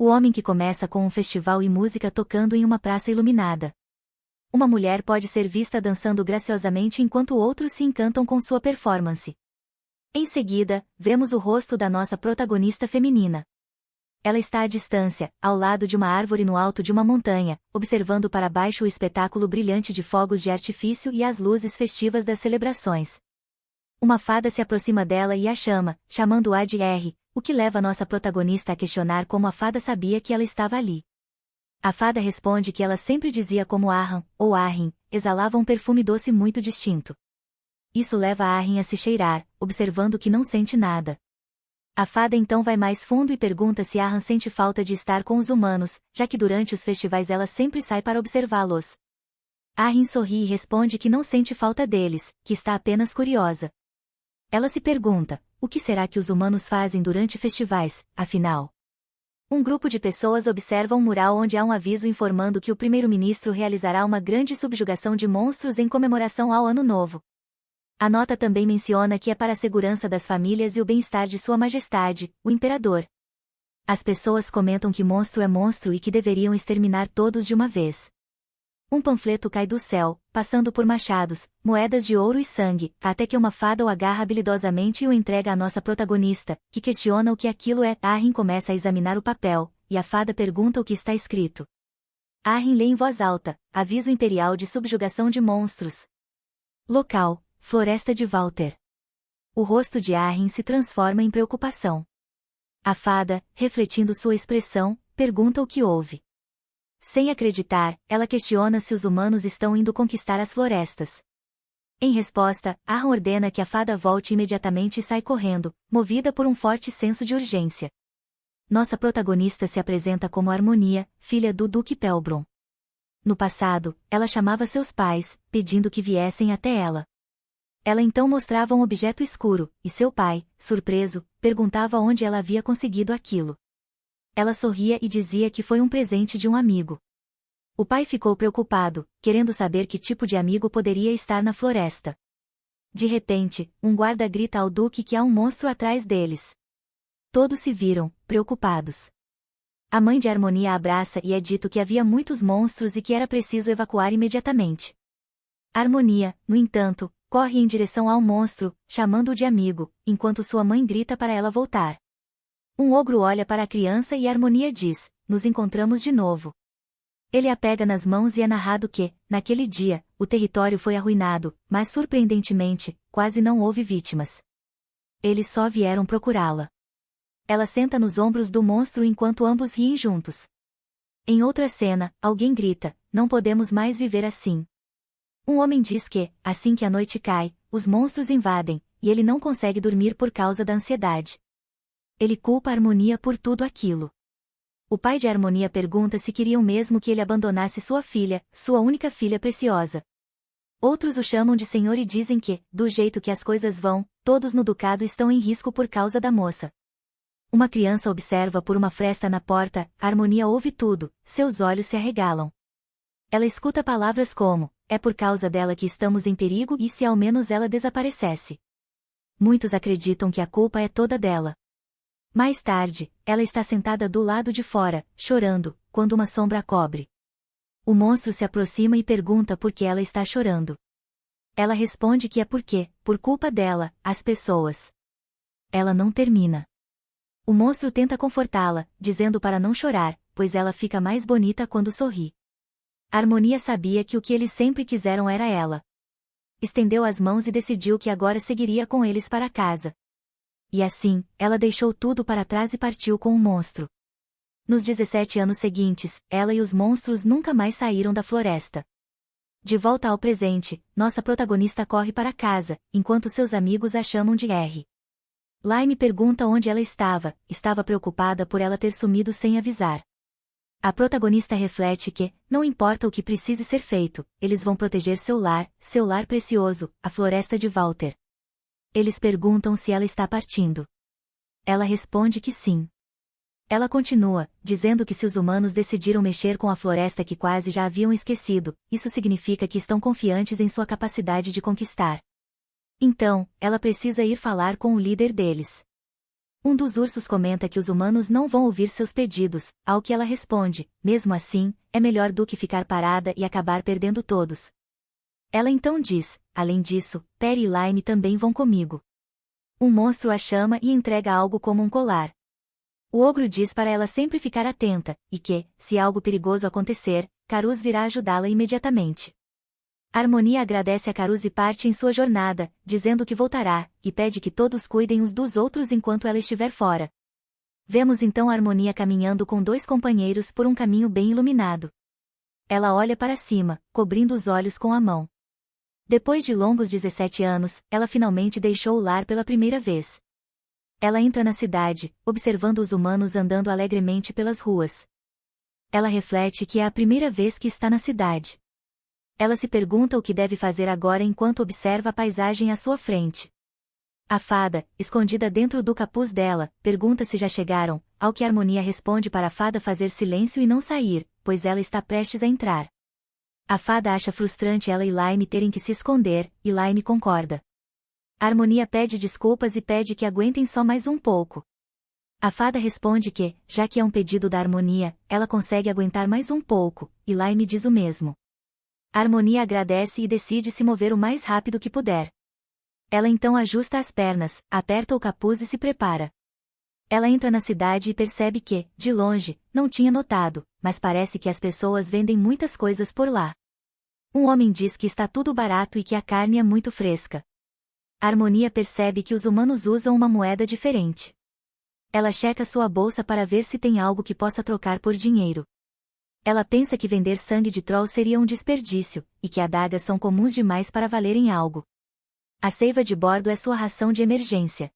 O homem que começa com um festival e música tocando em uma praça iluminada. Uma mulher pode ser vista dançando graciosamente enquanto outros se encantam com sua performance. Em seguida, vemos o rosto da nossa protagonista feminina. Ela está à distância, ao lado de uma árvore no alto de uma montanha, observando para baixo o espetáculo brilhante de fogos de artifício e as luzes festivas das celebrações. Uma fada se aproxima dela e a chama, chamando-a de R, o que leva nossa protagonista a questionar como a fada sabia que ela estava ali. A fada responde que ela sempre dizia como Arran, ou Arrin, exalava um perfume doce muito distinto. Isso leva Arrin a se cheirar, observando que não sente nada. A fada então vai mais fundo e pergunta se Arran sente falta de estar com os humanos, já que durante os festivais ela sempre sai para observá-los. Arrin sorri e responde que não sente falta deles, que está apenas curiosa. Ela se pergunta, o que será que os humanos fazem durante festivais, afinal? Um grupo de pessoas observa um mural onde há um aviso informando que o primeiro-ministro realizará uma grande subjugação de monstros em comemoração ao Ano Novo. A nota também menciona que é para a segurança das famílias e o bem-estar de Sua Majestade, o Imperador. As pessoas comentam que monstro é monstro e que deveriam exterminar todos de uma vez. Um panfleto cai do céu, passando por machados, moedas de ouro e sangue, até que uma fada o agarra habilidosamente e o entrega à nossa protagonista, que questiona o que aquilo é. Arrin começa a examinar o papel, e a fada pergunta o que está escrito. Arrin lê em voz alta, aviso imperial de subjugação de monstros. Local, Floresta de Valter. O rosto de Arrin se transforma em preocupação. A fada, refletindo sua expressão, pergunta o que houve. Sem acreditar, ela questiona se os humanos estão indo conquistar as florestas. Em resposta, Arran ordena que a fada volte imediatamente e sai correndo, movida por um forte senso de urgência. Nossa protagonista se apresenta como Harmonia, filha do Duque Pelbron. No passado, ela chamava seus pais, pedindo que viessem até ela. Ela então mostrava um objeto escuro, e seu pai, surpreso, perguntava onde ela havia conseguido aquilo. Ela sorria e dizia que foi um presente de um amigo. O pai ficou preocupado, querendo saber que tipo de amigo poderia estar na floresta. De repente, um guarda grita ao duque que há um monstro atrás deles. Todos se viram, preocupados. A mãe de Harmonia a abraça e é dito que havia muitos monstros e que era preciso evacuar imediatamente. Harmonia, no entanto, corre em direção ao monstro, chamando-o de amigo, enquanto sua mãe grita para ela voltar. Um ogro olha para a criança e Harmonia diz, nos encontramos de novo. Ele a pega nas mãos e é narrado que, naquele dia, o território foi arruinado, mas surpreendentemente, quase não houve vítimas. Eles só vieram procurá-la. Ela senta nos ombros do monstro enquanto ambos riem juntos. Em outra cena, alguém grita, não podemos mais viver assim. Um homem diz que, assim que a noite cai, os monstros invadem, e ele não consegue dormir por causa da ansiedade. Ele culpa a Harmonia por tudo aquilo. O pai de Harmonia pergunta se queriam mesmo que ele abandonasse sua filha, sua única filha preciosa. Outros o chamam de senhor e dizem que, do jeito que as coisas vão, todos no ducado estão em risco por causa da moça. Uma criança observa por uma fresta na porta, a Harmonia ouve tudo, seus olhos se arregalam. Ela escuta palavras como, é por causa dela que estamos em perigo e se ao menos ela desaparecesse. Muitos acreditam que a culpa é toda dela. Mais tarde, ela está sentada do lado de fora, chorando, quando uma sombra a cobre. O monstro se aproxima e pergunta por que ela está chorando. Ela responde que é porque, por culpa dela, as pessoas. Ela não termina. O monstro tenta confortá-la, dizendo para não chorar, pois ela fica mais bonita quando sorri. A Harmonia sabia que o que eles sempre quiseram era ela. Estendeu as mãos e decidiu que agora seguiria com eles para casa. E assim, ela deixou tudo para trás e partiu com o monstro. Nos 17 anos seguintes, ela e os monstros nunca mais saíram da floresta. De volta ao presente, nossa protagonista corre para casa, enquanto seus amigos a chamam de R. Lime pergunta onde ela estava preocupada por ela ter sumido sem avisar. A protagonista reflete que, não importa o que precise ser feito, eles vão proteger seu lar precioso, a floresta de Valter. Eles perguntam se ela está partindo. Ela responde que sim. Ela continua, dizendo que se os humanos decidiram mexer com a floresta que quase já haviam esquecido, isso significa que estão confiantes em sua capacidade de conquistar. Então, ela precisa ir falar com o líder deles. Um dos ursos comenta que os humanos não vão ouvir seus pedidos, ao que ela responde, mesmo assim, é melhor do que ficar parada e acabar perdendo todos. Ela então diz, além disso, Perry e Lime também vão comigo. Um monstro a chama e entrega algo como um colar. O ogro diz para ela sempre ficar atenta, e que, se algo perigoso acontecer, Carus virá ajudá-la imediatamente. Harmonia agradece a Carus e parte em sua jornada, dizendo que voltará, e pede que todos cuidem uns dos outros enquanto ela estiver fora. Vemos então Harmonia caminhando com dois companheiros por um caminho bem iluminado. Ela olha para cima, cobrindo os olhos com a mão. Depois de longos 17 anos, ela finalmente deixou o lar pela primeira vez. Ela entra na cidade, observando os humanos andando alegremente pelas ruas. Ela reflete que é a primeira vez que está na cidade. Ela se pergunta o que deve fazer agora enquanto observa a paisagem à sua frente. A fada, escondida dentro do capuz dela, pergunta se já chegaram, ao que Harmonia responde para a fada fazer silêncio e não sair, pois ela está prestes a entrar. A fada acha frustrante ela e Lime terem que se esconder, e Lime concorda. Harmonia pede desculpas e pede que aguentem só mais um pouco. A fada responde que, já que é um pedido da Harmonia, ela consegue aguentar mais um pouco, e Lime diz o mesmo. Harmonia agradece e decide se mover o mais rápido que puder. Ela então ajusta as pernas, aperta o capuz e se prepara. Ela entra na cidade e percebe que, de longe, não tinha notado, mas parece que as pessoas vendem muitas coisas por lá. Um homem diz que está tudo barato e que a carne é muito fresca. Harmonia percebe que os humanos usam uma moeda diferente. Ela checa sua bolsa para ver se tem algo que possa trocar por dinheiro. Ela pensa que vender sangue de troll seria um desperdício, e que adagas são comuns demais para valerem algo. A seiva de bordo é sua ração de emergência.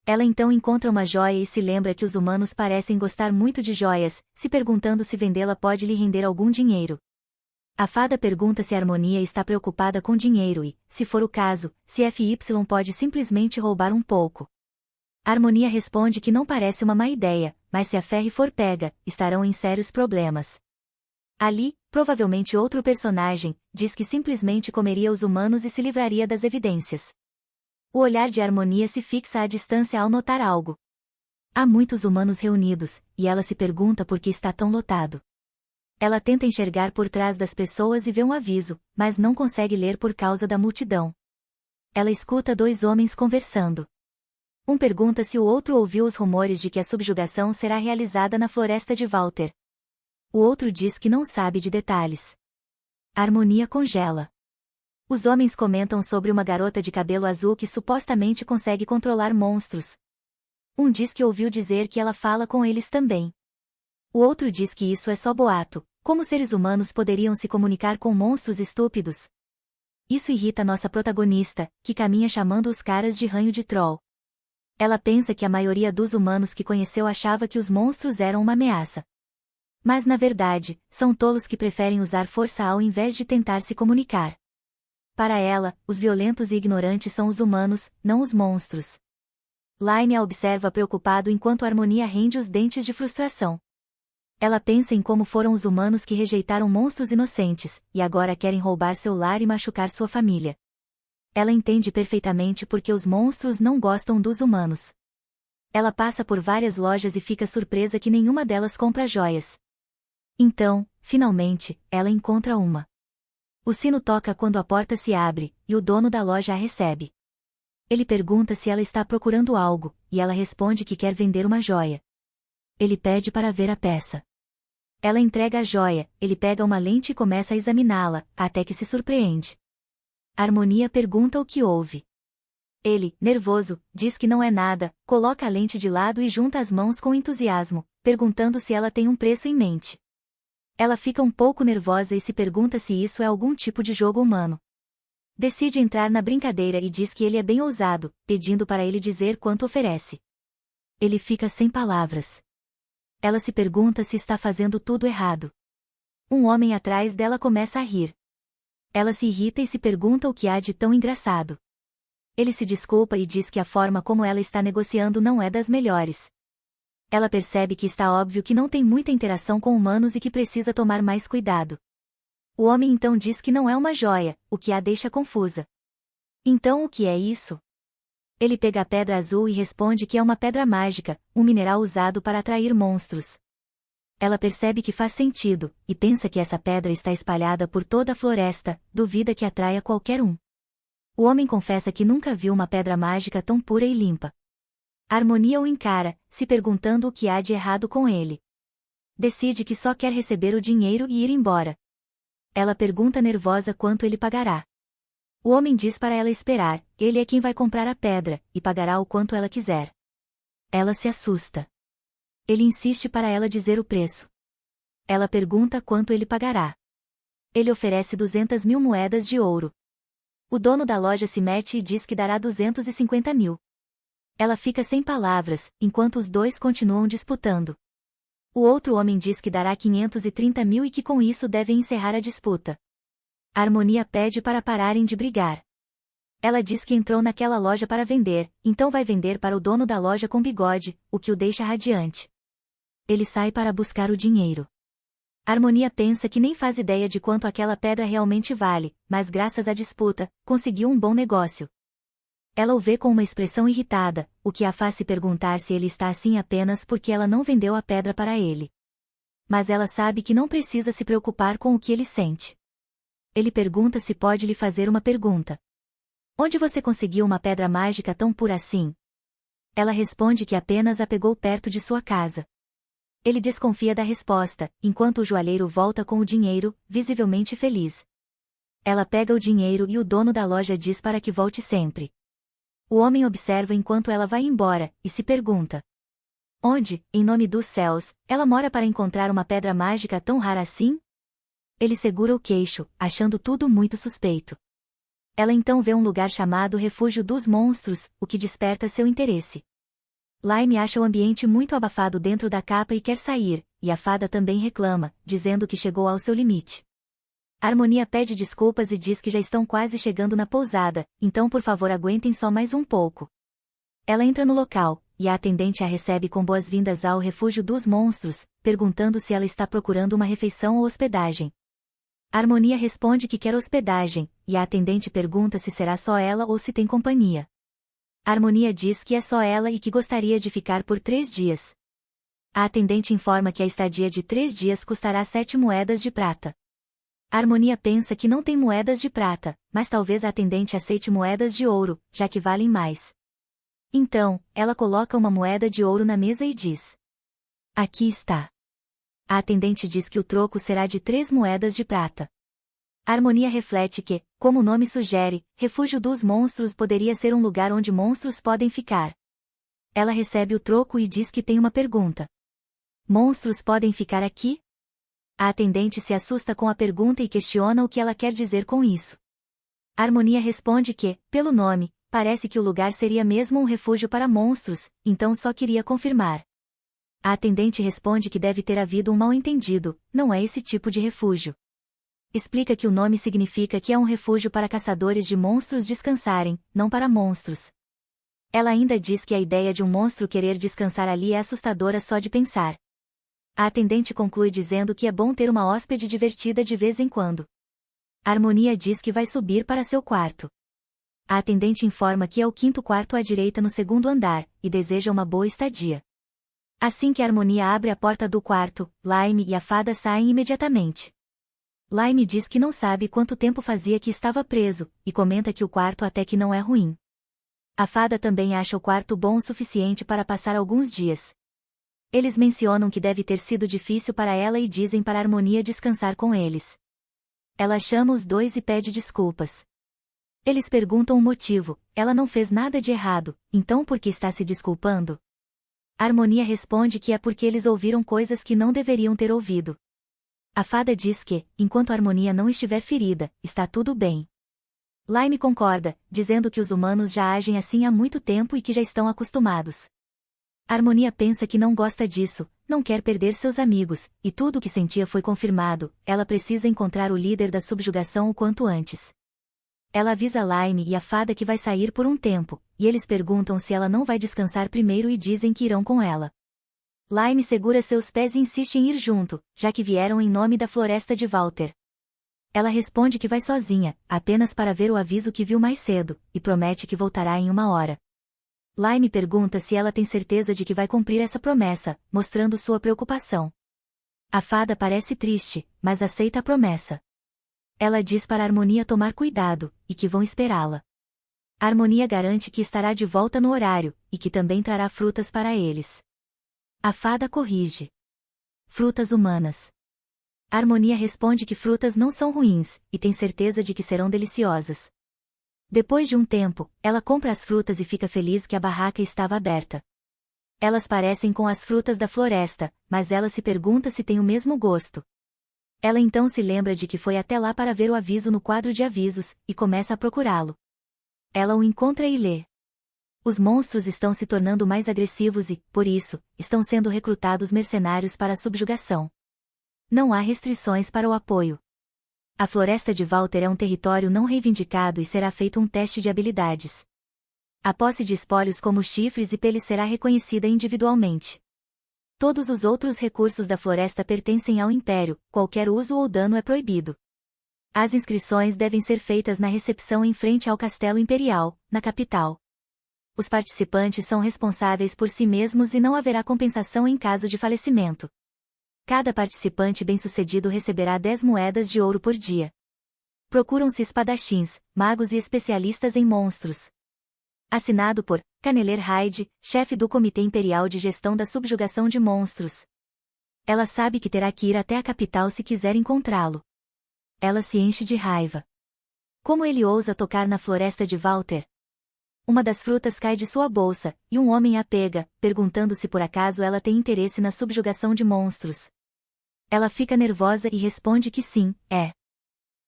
Ela então encontra uma joia e se lembra que os humanos parecem gostar muito de joias, se perguntando se vendê-la pode lhe render algum dinheiro. A fada pergunta se a Harmonia está preocupada com dinheiro e, se for o caso, se FY pode simplesmente roubar um pouco. A Harmonia responde que não parece uma má ideia, mas se a Ferry for pega, estarão em sérios problemas. Ali, provavelmente outro personagem, diz que simplesmente comeria os humanos e se livraria das evidências. O olhar de Harmonia se fixa à distância ao notar algo. Há muitos humanos reunidos, e ela se pergunta por que está tão lotado. Ela tenta enxergar por trás das pessoas e vê um aviso, mas não consegue ler por causa da multidão. Ela escuta dois homens conversando. Um pergunta se o outro ouviu os rumores de que a subjugação será realizada na floresta de Walter. O outro diz que não sabe de detalhes. A Harmonia congela. Os homens comentam sobre uma garota de cabelo azul que supostamente consegue controlar monstros. Um diz que ouviu dizer que ela fala com eles também. O outro diz que isso é só boato, como seres humanos poderiam se comunicar com monstros estúpidos. Isso irrita nossa protagonista, que caminha chamando os caras de ranho de troll. Ela pensa que a maioria dos humanos que conheceu achava que os monstros eram uma ameaça. Mas na verdade, são tolos que preferem usar força ao invés de tentar se comunicar. Para ela, os violentos e ignorantes são os humanos, não os monstros. Lime a observa preocupado enquanto a Harmonia rende os dentes de frustração. Ela pensa em como foram os humanos que rejeitaram monstros inocentes, e agora querem roubar seu lar e machucar sua família. Ela entende perfeitamente porque os monstros não gostam dos humanos. Ela passa por várias lojas e fica surpresa que nenhuma delas compra joias. Então, finalmente, ela encontra uma. O sino toca quando a porta se abre, e o dono da loja a recebe. Ele pergunta se ela está procurando algo, e ela responde que quer vender uma joia. Ele pede para ver a peça. Ela entrega a joia, ele pega uma lente e começa a examiná-la, até que se surpreende. A Harmonia pergunta o que houve. Ele, nervoso, diz que não é nada, coloca a lente de lado e junta as mãos com entusiasmo, perguntando se ela tem um preço em mente. Ela fica um pouco nervosa e se pergunta se isso é algum tipo de jogo humano. Decide entrar na brincadeira e diz que ele é bem ousado, pedindo para ele dizer quanto oferece. Ele fica sem palavras. Ela se pergunta se está fazendo tudo errado. Um homem atrás dela começa a rir. Ela se irrita e se pergunta o que há de tão engraçado. Ele se desculpa e diz que a forma como ela está negociando não é das melhores. Ela percebe que está óbvio que não tem muita interação com humanos e que precisa tomar mais cuidado. O homem então diz que não é uma joia, o que a deixa confusa. Então o que é isso? Ele pega a pedra azul e responde que é uma pedra mágica, um mineral usado para atrair monstros. Ela percebe que faz sentido, e pensa que essa pedra está espalhada por toda a floresta, duvida que atraia qualquer um. O homem confessa que nunca viu uma pedra mágica tão pura e limpa. Harmonia o encara, se perguntando o que há de errado com ele. Decide que só quer receber o dinheiro e ir embora. Ela pergunta nervosa quanto ele pagará. O homem diz para ela esperar, ele é quem vai comprar a pedra, e pagará o quanto ela quiser. Ela se assusta. Ele insiste para ela dizer o preço. Ela pergunta quanto ele pagará. Ele oferece 200.000 moedas de ouro. O dono da loja se mete e diz que dará 250.000. Ela fica sem palavras, enquanto os dois continuam disputando. O outro homem diz que dará 530.000 e que com isso devem encerrar a disputa. A Harmonia pede para pararem de brigar. Ela diz que entrou naquela loja para vender, então vai vender para o dono da loja com bigode, o que o deixa radiante. Ele sai para buscar o dinheiro. A Harmonia pensa que nem faz ideia de quanto aquela pedra realmente vale, mas graças à disputa, conseguiu um bom negócio. Ela o vê com uma expressão irritada, o que a faz se perguntar se ele está assim apenas porque ela não vendeu a pedra para ele. Mas ela sabe que não precisa se preocupar com o que ele sente. Ele pergunta se pode lhe fazer uma pergunta. Onde você conseguiu uma pedra mágica tão pura assim? Ela responde que apenas a pegou perto de sua casa. Ele desconfia da resposta, enquanto o joalheiro volta com o dinheiro, visivelmente feliz. Ela pega o dinheiro e o dono da loja diz para que volte sempre. O homem observa enquanto ela vai embora, e se pergunta: onde, em nome dos céus, ela mora para encontrar uma pedra mágica tão rara assim? Ele segura o queixo, achando tudo muito suspeito. Ela então vê um lugar chamado Refúgio dos Monstros, o que desperta seu interesse. Lime acha o ambiente muito abafado dentro da capa e quer sair, e a fada também reclama, dizendo que chegou ao seu limite. A Harmonia pede desculpas e diz que já estão quase chegando na pousada, então por favor aguentem só mais um pouco. Ela entra no local, e a atendente a recebe com boas-vindas ao Refúgio dos Monstros, perguntando se ela está procurando uma refeição ou hospedagem. A Harmonia responde que quer hospedagem, e a atendente pergunta se será só ela ou se tem companhia. A Harmonia diz que é só ela e que gostaria de ficar por 3 dias. A atendente informa que a estadia de 3 dias custará 7 moedas de prata. A Harmonia pensa que não tem moedas de prata, mas talvez a atendente aceite moedas de ouro, já que valem mais. Então, ela coloca uma moeda de ouro na mesa e diz: aqui está. A atendente diz que o troco será de 3 moedas de prata. A Harmonia reflete que, como o nome sugere, Refúgio dos Monstros poderia ser um lugar onde monstros podem ficar. Ela recebe o troco e diz que tem uma pergunta. Monstros podem ficar aqui? A atendente se assusta com a pergunta e questiona o que ela quer dizer com isso. A Harmonia responde que, pelo nome, parece que o lugar seria mesmo um refúgio para monstros, então só queria confirmar. A atendente responde que deve ter havido um mal-entendido, não é esse tipo de refúgio. Explica que o nome significa que é um refúgio para caçadores de monstros descansarem, não para monstros. Ela ainda diz que a ideia de um monstro querer descansar ali é assustadora só de pensar. A atendente conclui dizendo que é bom ter uma hóspede divertida de vez em quando. A Harmonia diz que vai subir para seu quarto. A atendente informa que é o 5º quarto à direita no 2º andar, e deseja uma boa estadia. Assim que a Harmonia abre a porta do quarto, Lime e a fada saem imediatamente. Lime diz que não sabe quanto tempo fazia que estava preso, e comenta que o quarto até que não é ruim. A fada também acha o quarto bom o suficiente para passar alguns dias. Eles mencionam que deve ter sido difícil para ela e dizem para a Harmonia descansar com eles. Ela chama os dois e pede desculpas. Eles perguntam o motivo, ela não fez nada de errado, então por que está se desculpando? A Harmonia responde que é porque eles ouviram coisas que não deveriam ter ouvido. A fada diz que, enquanto a Harmonia não estiver ferida, está tudo bem. Lime concorda, dizendo que os humanos já agem assim há muito tempo e que já estão acostumados. A Harmonia pensa que não gosta disso, não quer perder seus amigos, e tudo o que sentia foi confirmado, ela precisa encontrar o líder da subjugação o quanto antes. Ela avisa Lime e a fada que vai sair por um tempo, e eles perguntam se ela não vai descansar primeiro e dizem que irão com ela. Lime segura seus pés e insiste em ir junto, já que vieram em nome da floresta de Walter. Ela responde que vai sozinha, apenas para ver o aviso que viu mais cedo, e promete que voltará em 1 hora. Lime pergunta se ela tem certeza de que vai cumprir essa promessa, mostrando sua preocupação. A fada parece triste, mas aceita a promessa. Ela diz para a Harmonia tomar cuidado, e que vão esperá-la. A Harmonia garante que estará de volta no horário, e que também trará frutas para eles. A fada corrige. Frutas humanas. A Harmonia responde que frutas não são ruins, e tem certeza de que serão deliciosas. Depois de um tempo, ela compra as frutas e fica feliz que a barraca estava aberta. Elas parecem com as frutas da floresta, mas ela se pergunta se tem o mesmo gosto. Ela então se lembra de que foi até lá para ver o aviso no quadro de avisos, e começa a procurá-lo. Ela o encontra e lê. Os monstros estão se tornando mais agressivos e, por isso, estão sendo recrutados mercenários para a subjugação. Não há restrições para o apoio. A floresta de Walter é um território não reivindicado e será feito um teste de habilidades. A posse de espólios como chifres e peles será reconhecida individualmente. Todos os outros recursos da floresta pertencem ao Império, qualquer uso ou dano é proibido. As inscrições devem ser feitas na recepção em frente ao Castelo Imperial, na capital. Os participantes são responsáveis por si mesmos e não haverá compensação em caso de falecimento. Cada participante bem-sucedido receberá 10 moedas de ouro por dia. Procuram-se espadachins, magos e especialistas em monstros. Assinado por Caneler Hyde, chefe do Comitê Imperial de Gestão da Subjugação de Monstros. Ela sabe que terá que ir até a capital se quiser encontrá-lo. Ela se enche de raiva. Como ele ousa tocar na floresta de Walter? Uma das frutas cai de sua bolsa, e um homem a pega, perguntando se por acaso ela tem interesse na subjugação de monstros. Ela fica nervosa e responde que sim, é.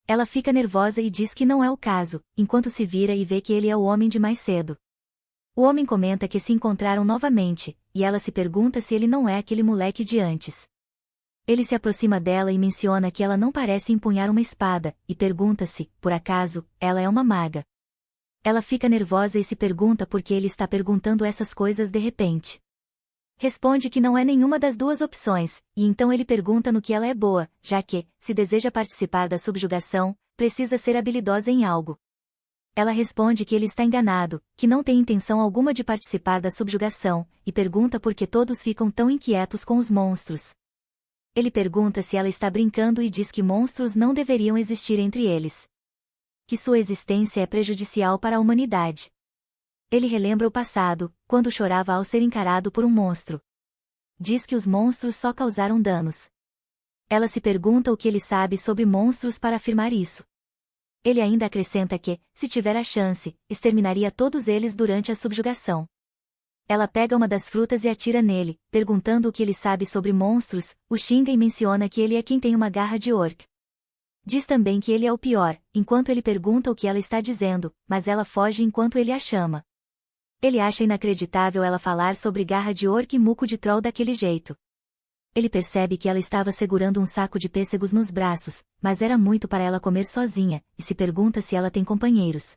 Ela fica nervosa e diz que não é o caso, enquanto se vira e vê que ele é o homem de mais cedo. O homem comenta que se encontraram novamente, e ela se pergunta se ele não é aquele moleque de antes. Ele se aproxima dela e menciona que ela não parece empunhar uma espada, e pergunta se, por acaso, ela é uma maga. Ela fica nervosa e se pergunta por que ele está perguntando essas coisas de repente. Responde que não é nenhuma das duas opções, e então ele pergunta no que ela é boa, já que, se deseja participar da subjugação, precisa ser habilidosa em algo. Ela responde que ele está enganado, que não tem intenção alguma de participar da subjugação, e pergunta por que todos ficam tão inquietos com os monstros. Ele pergunta se ela está brincando e diz que monstros não deveriam existir entre eles. Que sua existência é prejudicial para a humanidade. Ele relembra o passado, quando chorava ao ser encarado por um monstro. Diz que os monstros só causaram danos. Ela se pergunta o que ele sabe sobre monstros para afirmar isso. Ele ainda acrescenta que, se tiver a chance, exterminaria todos eles durante a subjugação. Ela pega uma das frutas e atira nele, perguntando o que ele sabe sobre monstros, o xinga e menciona que ele é quem tem uma garra de orc. Diz também que ele é o pior, enquanto ele pergunta o que ela está dizendo, mas ela foge enquanto ele a chama. Ele acha inacreditável ela falar sobre garra de orc e muco de troll daquele jeito. Ele percebe que ela estava segurando um saco de pêssegos nos braços, mas era muito para ela comer sozinha, e se pergunta se ela tem companheiros.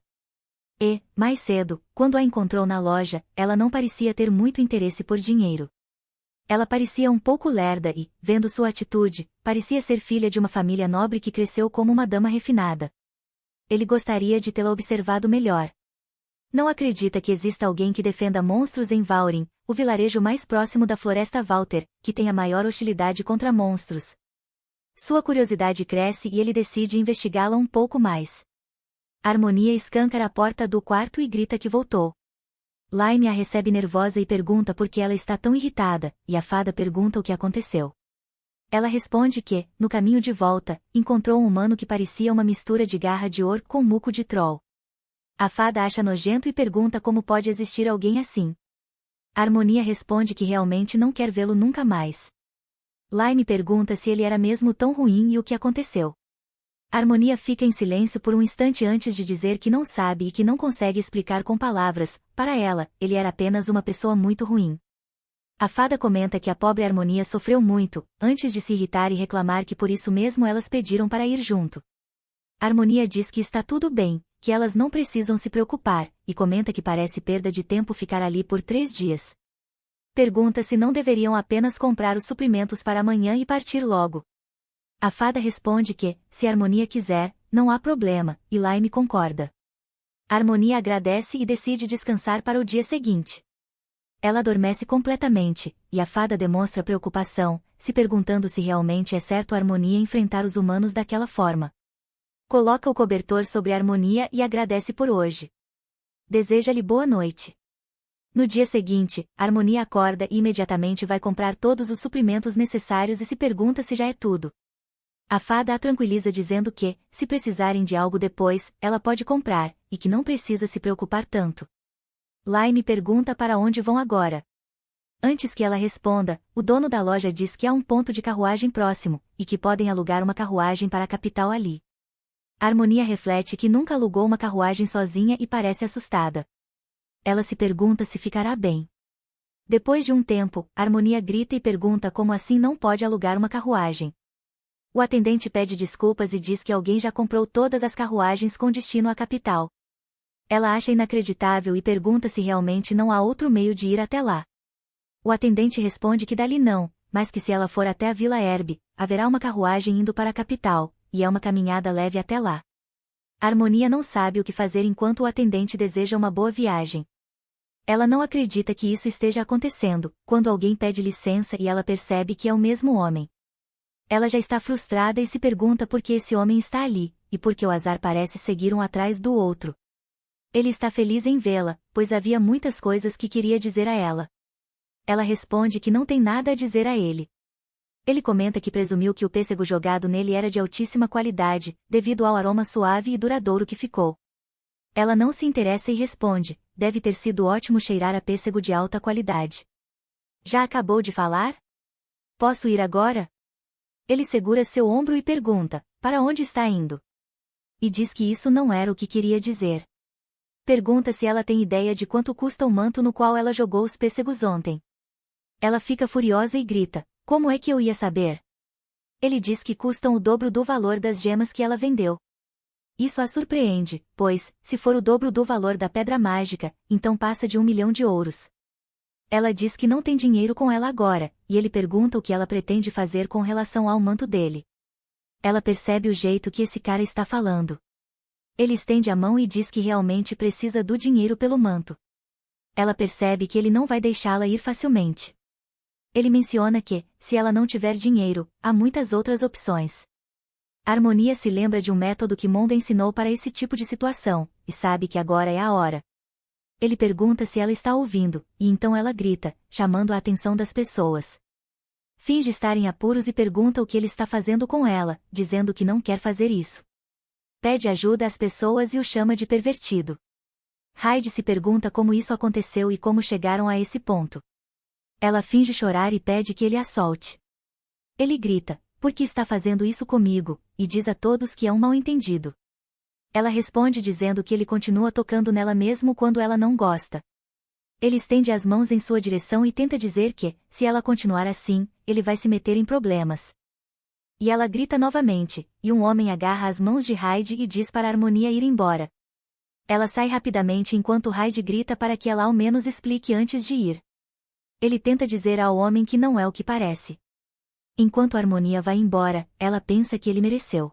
E, mais cedo, quando a encontrou na loja, ela não parecia ter muito interesse por dinheiro. Ela parecia um pouco lerda e, vendo sua atitude, parecia ser filha de uma família nobre que cresceu como uma dama refinada. Ele gostaria de tê-la observado melhor. Não acredita que exista alguém que defenda monstros em Vaurin, o vilarejo mais próximo da Floresta Walter, que tem a maior hostilidade contra monstros. Sua curiosidade cresce e ele decide investigá-la um pouco mais. A Harmonia escancara a porta do quarto e grita que voltou. Lime a recebe nervosa e pergunta por que ela está tão irritada, e a fada pergunta o que aconteceu. Ela responde que, no caminho de volta, encontrou um humano que parecia uma mistura de garra de orc com muco de troll. A fada acha nojento e pergunta como pode existir alguém assim. A Harmonia responde que realmente não quer vê-lo nunca mais. Lime pergunta se ele era mesmo tão ruim e o que aconteceu. A Harmonia fica em silêncio por um instante antes de dizer que não sabe e que não consegue explicar com palavras. Para ela, ele era apenas uma pessoa muito ruim. A fada comenta que a pobre Harmonia sofreu muito, antes de se irritar e reclamar que por isso mesmo elas pediram para ir junto. A Harmonia diz que está tudo bem, que elas não precisam se preocupar, e comenta que parece perda de tempo ficar ali por 3 dias. Pergunta se não deveriam apenas comprar os suprimentos para amanhã e partir logo. A fada responde que, se a Harmonia quiser, não há problema, e Lime concorda. Harmonia agradece e decide descansar para o dia seguinte. Ela adormece completamente, e a fada demonstra preocupação, se perguntando se realmente é certo a Harmonia enfrentar os humanos daquela forma. Coloca o cobertor sobre a Harmonia e agradece por hoje. Deseja-lhe boa noite. No dia seguinte, a Harmonia acorda e imediatamente vai comprar todos os suprimentos necessários e se pergunta se já é tudo. A fada a tranquiliza dizendo que, se precisarem de algo depois, ela pode comprar, e que não precisa se preocupar tanto. Laime pergunta para onde vão agora. Antes que ela responda, o dono da loja diz que há um ponto de carruagem próximo, e que podem alugar uma carruagem para a capital ali. A Harmonia reflete que nunca alugou uma carruagem sozinha e parece assustada. Ela se pergunta se ficará bem. Depois de um tempo, a Harmonia grita e pergunta como assim não pode alugar uma carruagem. O atendente pede desculpas e diz que alguém já comprou todas as carruagens com destino à capital. Ela acha inacreditável e pergunta se realmente não há outro meio de ir até lá. O atendente responde que dali não, mas que se ela for até a Vila Herbe, haverá uma carruagem indo para a capital, e é uma caminhada leve até lá. A Harmonia não sabe o que fazer enquanto o atendente deseja uma boa viagem. Ela não acredita que isso esteja acontecendo, quando alguém pede licença e ela percebe que é o mesmo homem. Ela já está frustrada e se pergunta por que esse homem está ali, e por que o azar parece seguir um atrás do outro. Ele está feliz em vê-la, pois havia muitas coisas que queria dizer a ela. Ela responde que não tem nada a dizer a ele. Ele comenta que presumiu que o pêssego jogado nele era de altíssima qualidade, devido ao aroma suave e duradouro que ficou. Ela não se interessa e responde: deve ter sido ótimo cheirar a pêssego de alta qualidade. Já acabou de falar? Posso ir agora? Ele segura seu ombro e pergunta: para onde está indo? E diz que isso não era o que queria dizer. Pergunta se ela tem ideia de quanto custa o manto no qual ela jogou os pêssegos ontem. Ela fica furiosa e grita: como é que eu ia saber? Ele diz que custam o dobro do valor das gemas que ela vendeu. Isso a surpreende, pois, se for o dobro do valor da pedra mágica, então passa de 1 milhão de ouros. Ela diz que não tem dinheiro com ela agora, e ele pergunta o que ela pretende fazer com relação ao manto dele. Ela percebe o jeito que esse cara está falando. Ele estende a mão e diz que realmente precisa do dinheiro pelo manto. Ela percebe que ele não vai deixá-la ir facilmente. Ele menciona que, se ela não tiver dinheiro, há muitas outras opções. A Harmonia se lembra de um método que Monda ensinou para esse tipo de situação, e sabe que agora é a hora. Ele pergunta se ela está ouvindo, e então ela grita, chamando a atenção das pessoas. Finge estar em apuros e pergunta o que ele está fazendo com ela, dizendo que não quer fazer isso. Pede ajuda às pessoas e o chama de pervertido. Hyde se pergunta como isso aconteceu e como chegaram a esse ponto. Ela finge chorar e pede que ele a solte. Ele grita: por que está fazendo isso comigo? E diz a todos que é um mal-entendido. Ela responde dizendo que ele continua tocando nela mesmo quando ela não gosta. Ele estende as mãos em sua direção e tenta dizer que, se ela continuar assim, ele vai se meter em problemas. E ela grita novamente, e um homem agarra as mãos de Hyde e diz para a Harmonia ir embora. Ela sai rapidamente enquanto Hyde grita para que ela ao menos explique antes de ir. Ele tenta dizer ao homem que não é o que parece. Enquanto a Harmonia vai embora, ela pensa que ele mereceu.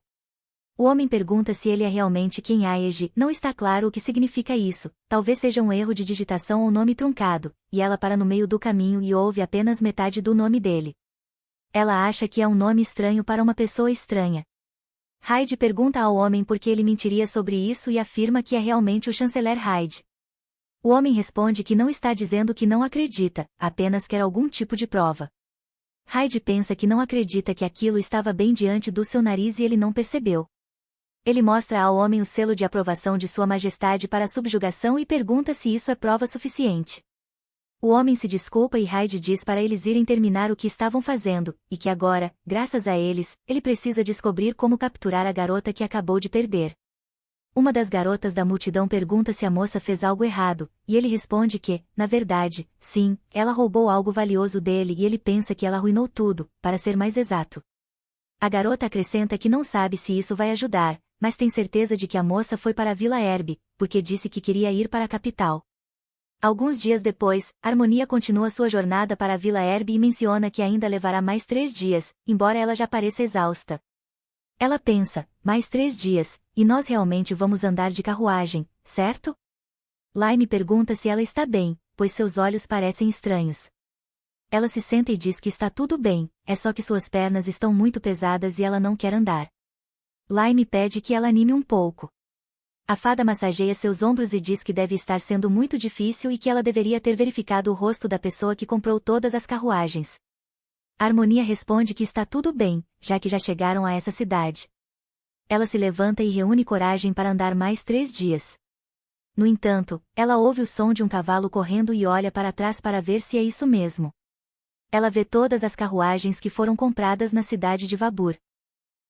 O homem pergunta se ele é realmente quem Aege, não está claro o que significa isso, talvez seja um erro de digitação ou nome truncado, e ela para no meio do caminho e ouve apenas metade do nome dele. Ela acha que é um nome estranho para uma pessoa estranha. Hyde pergunta ao homem por que ele mentiria sobre isso e afirma que é realmente o chanceler Hyde. O homem responde que não está dizendo que não acredita, apenas quer algum tipo de prova. Hyde pensa que não acredita que aquilo estava bem diante do seu nariz e ele não percebeu. Ele mostra ao homem o selo de aprovação de Sua Majestade para a subjugação e pergunta se isso é prova suficiente. O homem se desculpa e Hyde diz para eles irem terminar o que estavam fazendo, e que agora, graças a eles, ele precisa descobrir como capturar a garota que acabou de perder. Uma das garotas da multidão pergunta se a moça fez algo errado, e ele responde que, na verdade, sim, ela roubou algo valioso dele e ele pensa que ela arruinou tudo, para ser mais exato. A garota acrescenta que não sabe se isso vai ajudar, mas tem certeza de que a moça foi para a Vila Herbe, porque disse que queria ir para a capital. Alguns dias depois, Harmonia continua sua jornada para a Vila Herbe e menciona que ainda levará mais 3 dias, embora ela já pareça exausta. Ela pensa, mais 3 dias, e nós realmente vamos andar de carruagem, certo? Lime pergunta se ela está bem, pois seus olhos parecem estranhos. Ela se senta e diz que está tudo bem, é só que suas pernas estão muito pesadas e ela não quer andar. Lime pede que ela anime um pouco. A fada massageia seus ombros e diz que deve estar sendo muito difícil e que ela deveria ter verificado o rosto da pessoa que comprou todas as carruagens. A Harmonia responde que está tudo bem, já que já chegaram a essa cidade. Ela se levanta e reúne coragem para andar mais 3 dias. No entanto, ela ouve o som de um cavalo correndo e olha para trás para ver se é isso mesmo. Ela vê todas as carruagens que foram compradas na cidade de Vabur.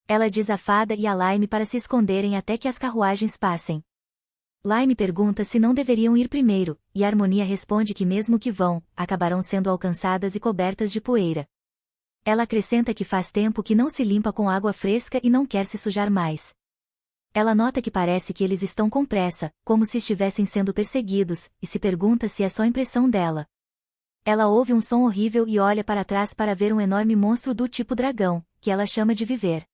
Ela diz à fada e a Lime para se esconderem até que as carruagens passem. Lime pergunta se não deveriam ir primeiro, e a Harmonia responde que mesmo que vão, acabarão sendo alcançadas e cobertas de poeira. Ela acrescenta que faz tempo que não se limpa com água fresca e não quer se sujar mais. Ela nota que parece que eles estão com pressa, como se estivessem sendo perseguidos, e se pergunta se é só impressão dela. Ela ouve um som horrível e olha para trás para ver um enorme monstro do tipo dragão, que ela chama de Viver.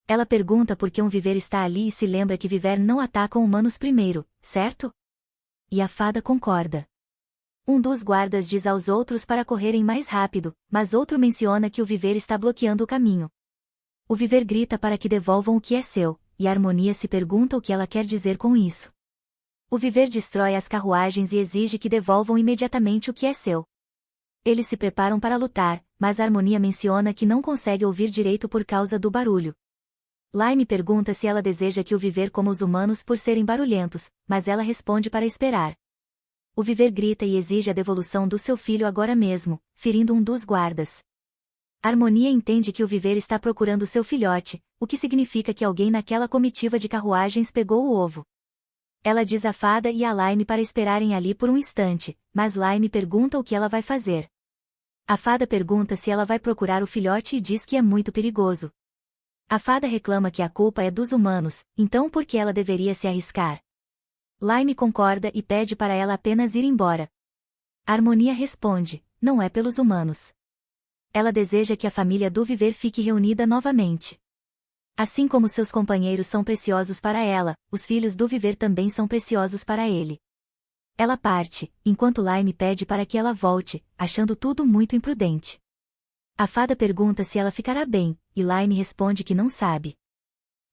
Ela pergunta por que um Viver está ali e se lembra que Viver não atacam humanos primeiro, certo? E a fada concorda. Um dos guardas diz aos outros para correrem mais rápido, mas outro menciona que o Viver está bloqueando o caminho. O Viver grita para que devolvam o que é seu, e a Harmonia se pergunta o que ela quer dizer com isso. O Viver destrói as carruagens e exige que devolvam imediatamente o que é seu. Eles se preparam para lutar, mas a Harmonia menciona que não consegue ouvir direito por causa do barulho. Lime pergunta se ela deseja que o Viver como os humanos por serem barulhentos, mas ela responde para esperar. O Viver grita e exige a devolução do seu filho agora mesmo, ferindo um dos guardas. A Harmonia entende que o Viver está procurando seu filhote, o que significa que alguém naquela comitiva de carruagens pegou o ovo. Ela diz à fada e a Lime para esperarem ali por um instante, mas Lime pergunta o que ela vai fazer. A fada pergunta se ela vai procurar o filhote e diz que é muito perigoso. A fada reclama que a culpa é dos humanos, então por que ela deveria se arriscar? Lime concorda e pede para ela apenas ir embora. A Harmonia responde, não é pelos humanos. Ela deseja que a família do Viver fique reunida novamente. Assim como seus companheiros são preciosos para ela, os filhos do Viver também são preciosos para ele. Ela parte, enquanto Lime pede para que ela volte, achando tudo muito imprudente. A fada pergunta se ela ficará bem, e Lime responde que não sabe.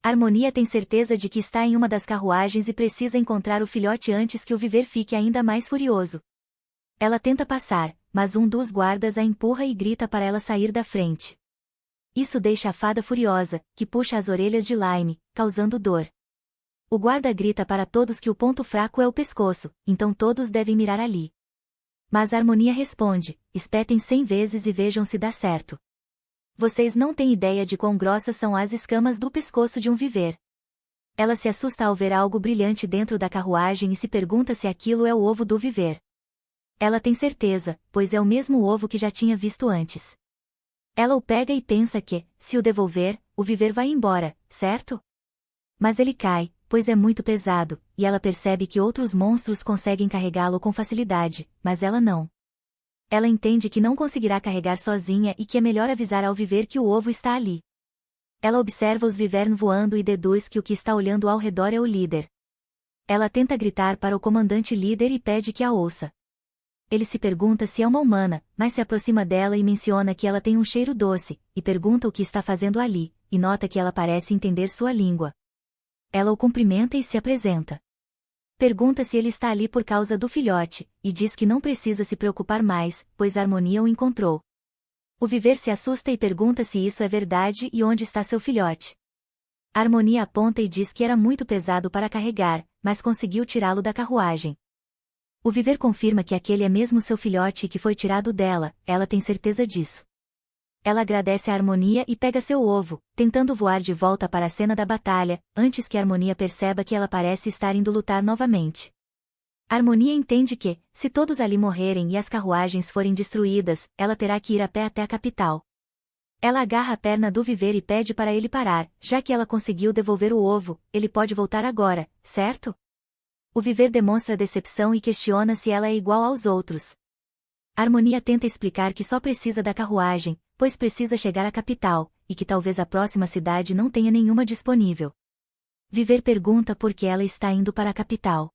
A Harmonia tem certeza de que está em uma das carruagens e precisa encontrar o filhote antes que o Viver fique ainda mais furioso. Ela tenta passar, mas um dos guardas a empurra e grita para ela sair da frente. Isso deixa a fada furiosa, que puxa as orelhas de Lime, causando dor. O guarda grita para todos que o ponto fraco é o pescoço, então todos devem mirar ali. Mas a Harmonia responde, espetem 100 vezes e vejam se dá certo. Vocês não têm ideia de quão grossas são as escamas do pescoço de um Viver. Ela se assusta ao ver algo brilhante dentro da carruagem e se pergunta se aquilo é o ovo do Viver. Ela tem certeza, pois é o mesmo ovo que já tinha visto antes. Ela o pega e pensa que, se o devolver, o Viver vai embora, certo? Mas ele cai, pois é muito pesado, e ela percebe que outros monstros conseguem carregá-lo com facilidade, mas ela não. Ela entende que não conseguirá carregar sozinha e que é melhor avisar ao Viver que o ovo está ali. Ela observa os Vivern voando e deduz que o que está olhando ao redor é o líder. Ela tenta gritar para o comandante líder e pede que a ouça. Ele se pergunta se é uma humana, mas se aproxima dela e menciona que ela tem um cheiro doce, e pergunta o que está fazendo ali, e nota que ela parece entender sua língua. Ela o cumprimenta e se apresenta. Pergunta se ele está ali por causa do filhote, e diz que não precisa se preocupar mais, pois a Harmonia o encontrou. O Viver se assusta e pergunta se isso é verdade e onde está seu filhote. A Harmonia aponta e diz que era muito pesado para carregar, mas conseguiu tirá-lo da carruagem. O Viver confirma que aquele é mesmo seu filhote e que foi tirado dela, ela tem certeza disso. Ela agradece a Harmonia e pega seu ovo, tentando voar de volta para a cena da batalha, antes que a Harmonia perceba que ela parece estar indo lutar novamente. A Harmonia entende que, se todos ali morrerem e as carruagens forem destruídas, ela terá que ir a pé até a capital. Ela agarra a perna do Viver e pede para ele parar, já que ela conseguiu devolver o ovo, ele pode voltar agora, certo? O Viver demonstra decepção e questiona se ela é igual aos outros. A Harmonia tenta explicar que só precisa da carruagem, pois precisa chegar à capital, e que talvez a próxima cidade não tenha nenhuma disponível. Viver pergunta por que ela está indo para a capital.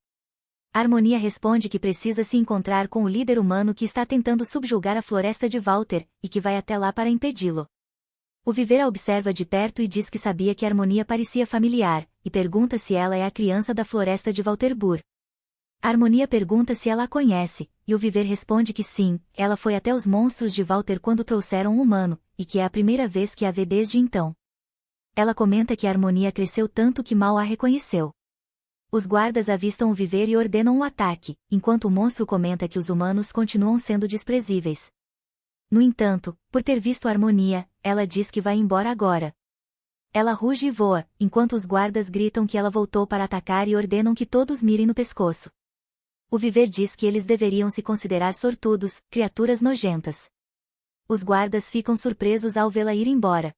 Harmonia responde que precisa se encontrar com o líder humano que está tentando subjugar a floresta de Walter, e que vai até lá para impedi-lo. O Viver a observa de perto e diz que sabia que Harmonia parecia familiar, e pergunta se ela é a criança da floresta de Walterbur. Harmonia pergunta se ela a conhece, e o Viver responde que sim, ela foi até os monstros de Walter quando trouxeram um humano, e que é a primeira vez que a vê desde então. Ela comenta que a Harmonia cresceu tanto que mal a reconheceu. Os guardas avistam o Viver e ordenam um ataque, enquanto o monstro comenta que os humanos continuam sendo desprezíveis. No entanto, por ter visto a Harmonia, ela diz que vai embora agora. Ela ruge e voa, enquanto os guardas gritam que ela voltou para atacar e ordenam que todos mirem no pescoço. O Viver diz que eles deveriam se considerar sortudos, criaturas nojentas. Os guardas ficam surpresos ao vê-la ir embora.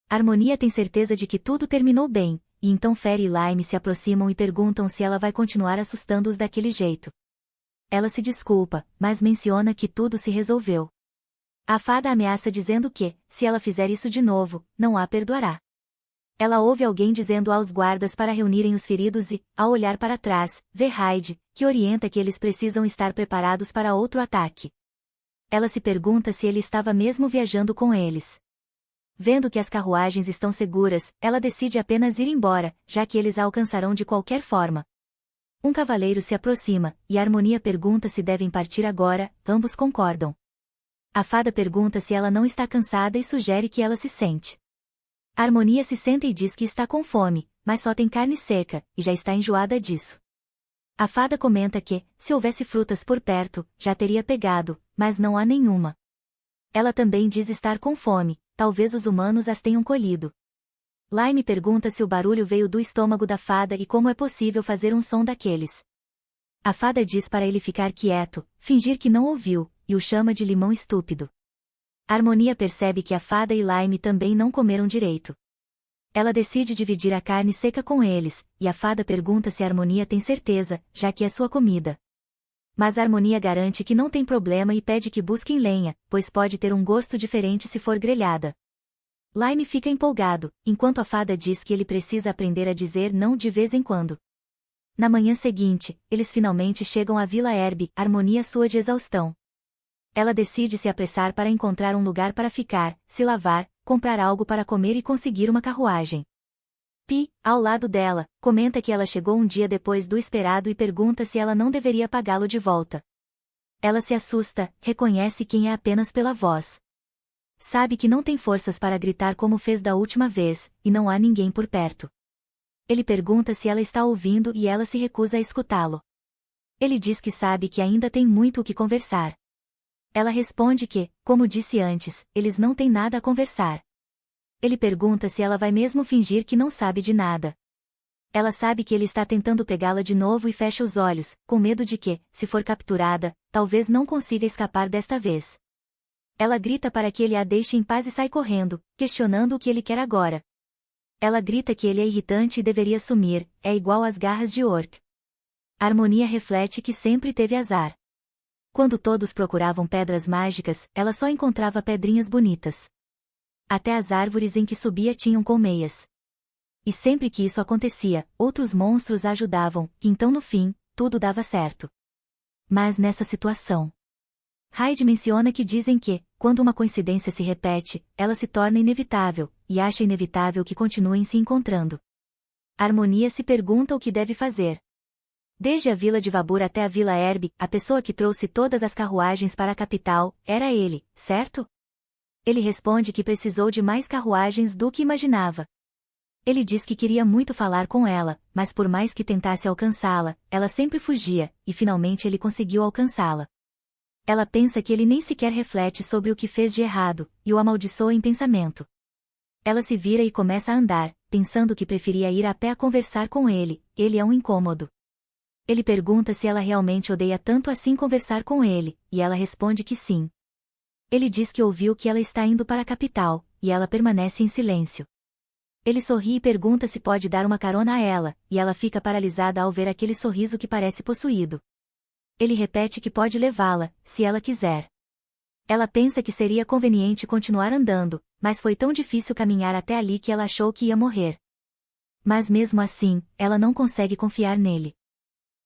Harmonia tem certeza de que tudo terminou bem, e então Fairy e Lime se aproximam e perguntam se ela vai continuar assustando-os daquele jeito. Ela se desculpa, mas menciona que tudo se resolveu. A fada ameaça dizendo que, se ela fizer isso de novo, não a perdoará. Ela ouve alguém dizendo aos guardas para reunirem os feridos e, ao olhar para trás, vê Hyde, que orienta que eles precisam estar preparados para outro ataque. Ela se pergunta se ele estava mesmo viajando com eles. Vendo que as carruagens estão seguras, ela decide apenas ir embora, já que eles a alcançarão de qualquer forma. Um cavaleiro se aproxima, e a Harmonia pergunta se devem partir agora, ambos concordam. A fada pergunta se ela não está cansada e sugere que ela se sente. A Harmonia se senta e diz que está com fome, mas só tem carne seca, e já está enjoada disso. A fada comenta que, se houvesse frutas por perto, já teria pegado, mas não há nenhuma. Ela também diz estar com fome, talvez os humanos as tenham colhido. Lime pergunta se o barulho veio do estômago da fada e como é possível fazer um som daqueles. A fada diz para ele ficar quieto, fingir que não ouviu, e o chama de limão estúpido. A Harmonia percebe que a fada e Lime também não comeram direito. Ela decide dividir a carne seca com eles, e a fada pergunta se a Harmonia tem certeza, já que é sua comida. Mas a Harmonia garante que não tem problema e pede que busquem lenha, pois pode ter um gosto diferente se for grelhada. Lime fica empolgado, enquanto a fada diz que ele precisa aprender a dizer não de vez em quando. Na manhã seguinte, eles finalmente chegam à Vila Herb, Harmonia sua de exaustão. Ela decide se apressar para encontrar um lugar para ficar, se lavar, comprar algo para comer e conseguir uma carruagem. Pi, ao lado dela, comenta que ela chegou um dia depois do esperado e pergunta se ela não deveria pagá-lo de volta. Ela se assusta, reconhece quem é apenas pela voz. Sabe que não tem forças para gritar como fez da última vez, e não há ninguém por perto. Ele pergunta se ela está ouvindo e ela se recusa a escutá-lo. Ele diz que sabe que ainda tem muito o que conversar. Ela responde que, como disse antes, eles não têm nada a conversar. Ele pergunta se ela vai mesmo fingir que não sabe de nada. Ela sabe que ele está tentando pegá-la de novo e fecha os olhos, com medo de que, se for capturada, talvez não consiga escapar desta vez. Ela grita para que ele a deixe em paz e sai correndo, questionando o que ele quer agora. Ela grita que ele é irritante e deveria sumir, é igual às garras de Orc. A Harmonia reflete que sempre teve azar. Quando todos procuravam pedras mágicas, ela só encontrava pedrinhas bonitas. Até as árvores em que subia tinham colmeias. E sempre que isso acontecia, outros monstros a ajudavam, e então no fim, tudo dava certo. Mas nessa situação, Hyde menciona que dizem que, quando uma coincidência se repete, ela se torna inevitável, e acha inevitável que continuem se encontrando. A Harmonia se pergunta o que deve fazer. Desde a vila de Vabur até a Vila Herb, a pessoa que trouxe todas as carruagens para a capital, era ele, certo? Ele responde que precisou de mais carruagens do que imaginava. Ele diz que queria muito falar com ela, mas por mais que tentasse alcançá-la, ela sempre fugia, e finalmente ele conseguiu alcançá-la. Ela pensa que ele nem sequer reflete sobre o que fez de errado, e o amaldiçoa em pensamento. Ela se vira e começa a andar, pensando que preferia ir a pé a conversar com ele é um incômodo. Ele pergunta se ela realmente odeia tanto assim conversar com ele, e ela responde que sim. Ele diz que ouviu que ela está indo para a capital, e ela permanece em silêncio. Ele sorri e pergunta se pode dar uma carona a ela, e ela fica paralisada ao ver aquele sorriso que parece possuído. Ele repete que pode levá-la, se ela quiser. Ela pensa que seria conveniente continuar andando, mas foi tão difícil caminhar até ali que ela achou que ia morrer. Mas mesmo assim, ela não consegue confiar nele.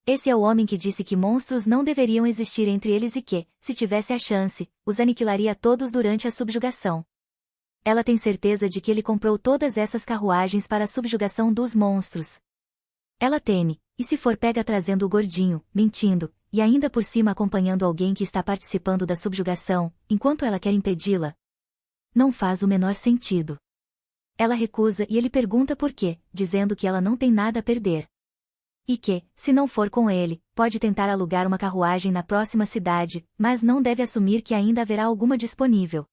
Esse é o homem que disse que monstros não deveriam existir entre eles e que, se tivesse a chance, os aniquilaria todos durante a subjugação. Ela tem certeza de que ele comprou todas essas carruagens para a subjugação dos monstros. Ela teme, e se for pega trazendo o gordinho, mentindo, e ainda por cima acompanhando alguém que está participando da subjugação, enquanto ela quer impedi-la? Não faz o menor sentido. Ela recusa e ele pergunta por quê, dizendo que ela não tem nada a perder. E que, se não for com ele, pode tentar alugar uma carruagem na próxima cidade, mas não deve assumir que ainda haverá alguma disponível.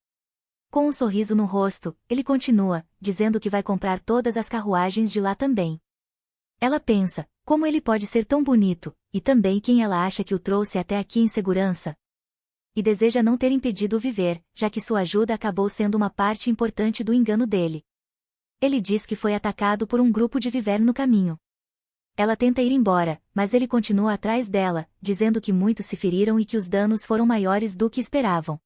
Com um sorriso no rosto, ele continua, dizendo que vai comprar todas as carruagens de lá também. Ela pensa, como ele pode ser tão bonito, e também quem ela acha que o trouxe até aqui em segurança. E deseja não ter impedido o viver, já que sua ajuda acabou sendo uma parte importante do engano dele. Ele diz que foi atacado por um grupo de viver no caminho. Ela tenta ir embora, mas ele continua atrás dela, dizendo que muitos se feriram e que os danos foram maiores do que esperavam.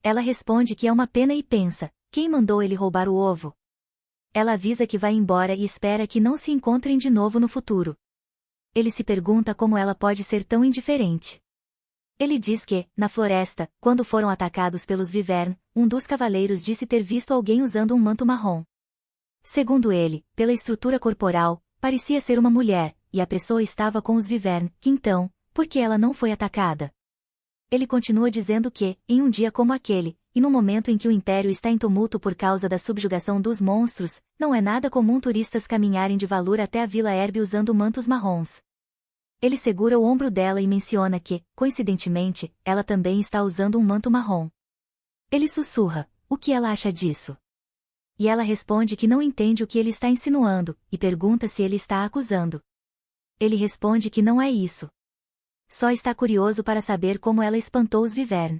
Ela responde que é uma pena e pensa, quem mandou ele roubar o ovo? Ela avisa que vai embora e espera que não se encontrem de novo no futuro. Ele se pergunta como ela pode ser tão indiferente. Ele diz que, na floresta, quando foram atacados pelos Vivern, um dos cavaleiros disse ter visto alguém usando um manto marrom. Segundo ele, pela estrutura corporal, parecia ser uma mulher, e a pessoa estava com os Vivern, então, por que ela não foi atacada? Ele continua dizendo que, em um dia como aquele, e no momento em que o Império está em tumulto por causa da subjugação dos monstros, não é nada comum turistas caminharem de Valur até a Vila Herbe usando mantos marrons. Ele segura o ombro dela e menciona que, coincidentemente, ela também está usando um manto marrom. Ele sussurra, o que ela acha disso? E ela responde que não entende o que ele está insinuando, e pergunta se ele está a acusando. Ele responde que não é isso. Só está curioso para saber como ela espantou os Vivern.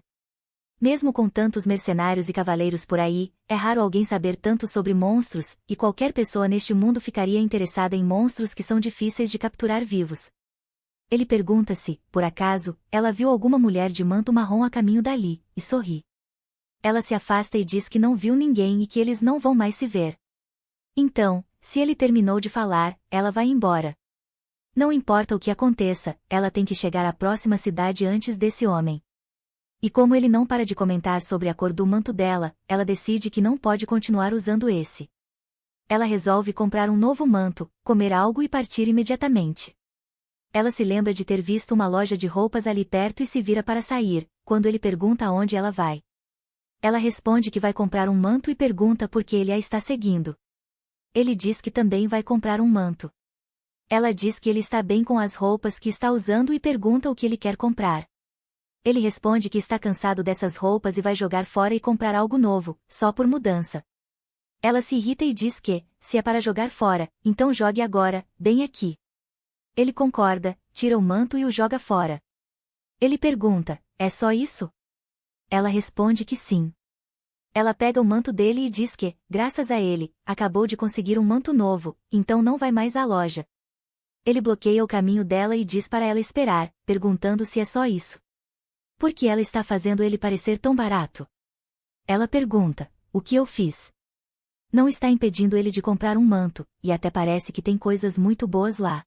Mesmo com tantos mercenários e cavaleiros por aí, é raro alguém saber tanto sobre monstros, e qualquer pessoa neste mundo ficaria interessada em monstros que são difíceis de capturar vivos. Ele pergunta se, por acaso, ela viu alguma mulher de manto marrom a caminho dali, e sorri. Ela se afasta e diz que não viu ninguém e que eles não vão mais se ver. Então, se ele terminou de falar, ela vai embora. Não importa o que aconteça, ela tem que chegar à próxima cidade antes desse homem. E como ele não para de comentar sobre a cor do manto dela, ela decide que não pode continuar usando esse. Ela resolve comprar um novo manto, comer algo e partir imediatamente. Ela se lembra de ter visto uma loja de roupas ali perto e se vira para sair, quando ele pergunta aonde ela vai. Ela responde que vai comprar um manto e pergunta por que ele a está seguindo. Ele diz que também vai comprar um manto. Ela diz que ele está bem com as roupas que está usando e pergunta o que ele quer comprar. Ele responde que está cansado dessas roupas e vai jogar fora e comprar algo novo, só por mudança. Ela se irrita e diz que, se é para jogar fora, então jogue agora, bem aqui. Ele concorda, tira o manto e o joga fora. Ele pergunta, é só isso? Ela responde que sim. Ela pega o manto dele e diz que, graças a ele, acabou de conseguir um manto novo, então não vai mais à loja. Ele bloqueia o caminho dela e diz para ela esperar, perguntando se é só isso. Por que ela está fazendo ele parecer tão barato? Ela pergunta, o que eu fiz? Não está impedindo ele de comprar um manto, e até parece que tem coisas muito boas lá.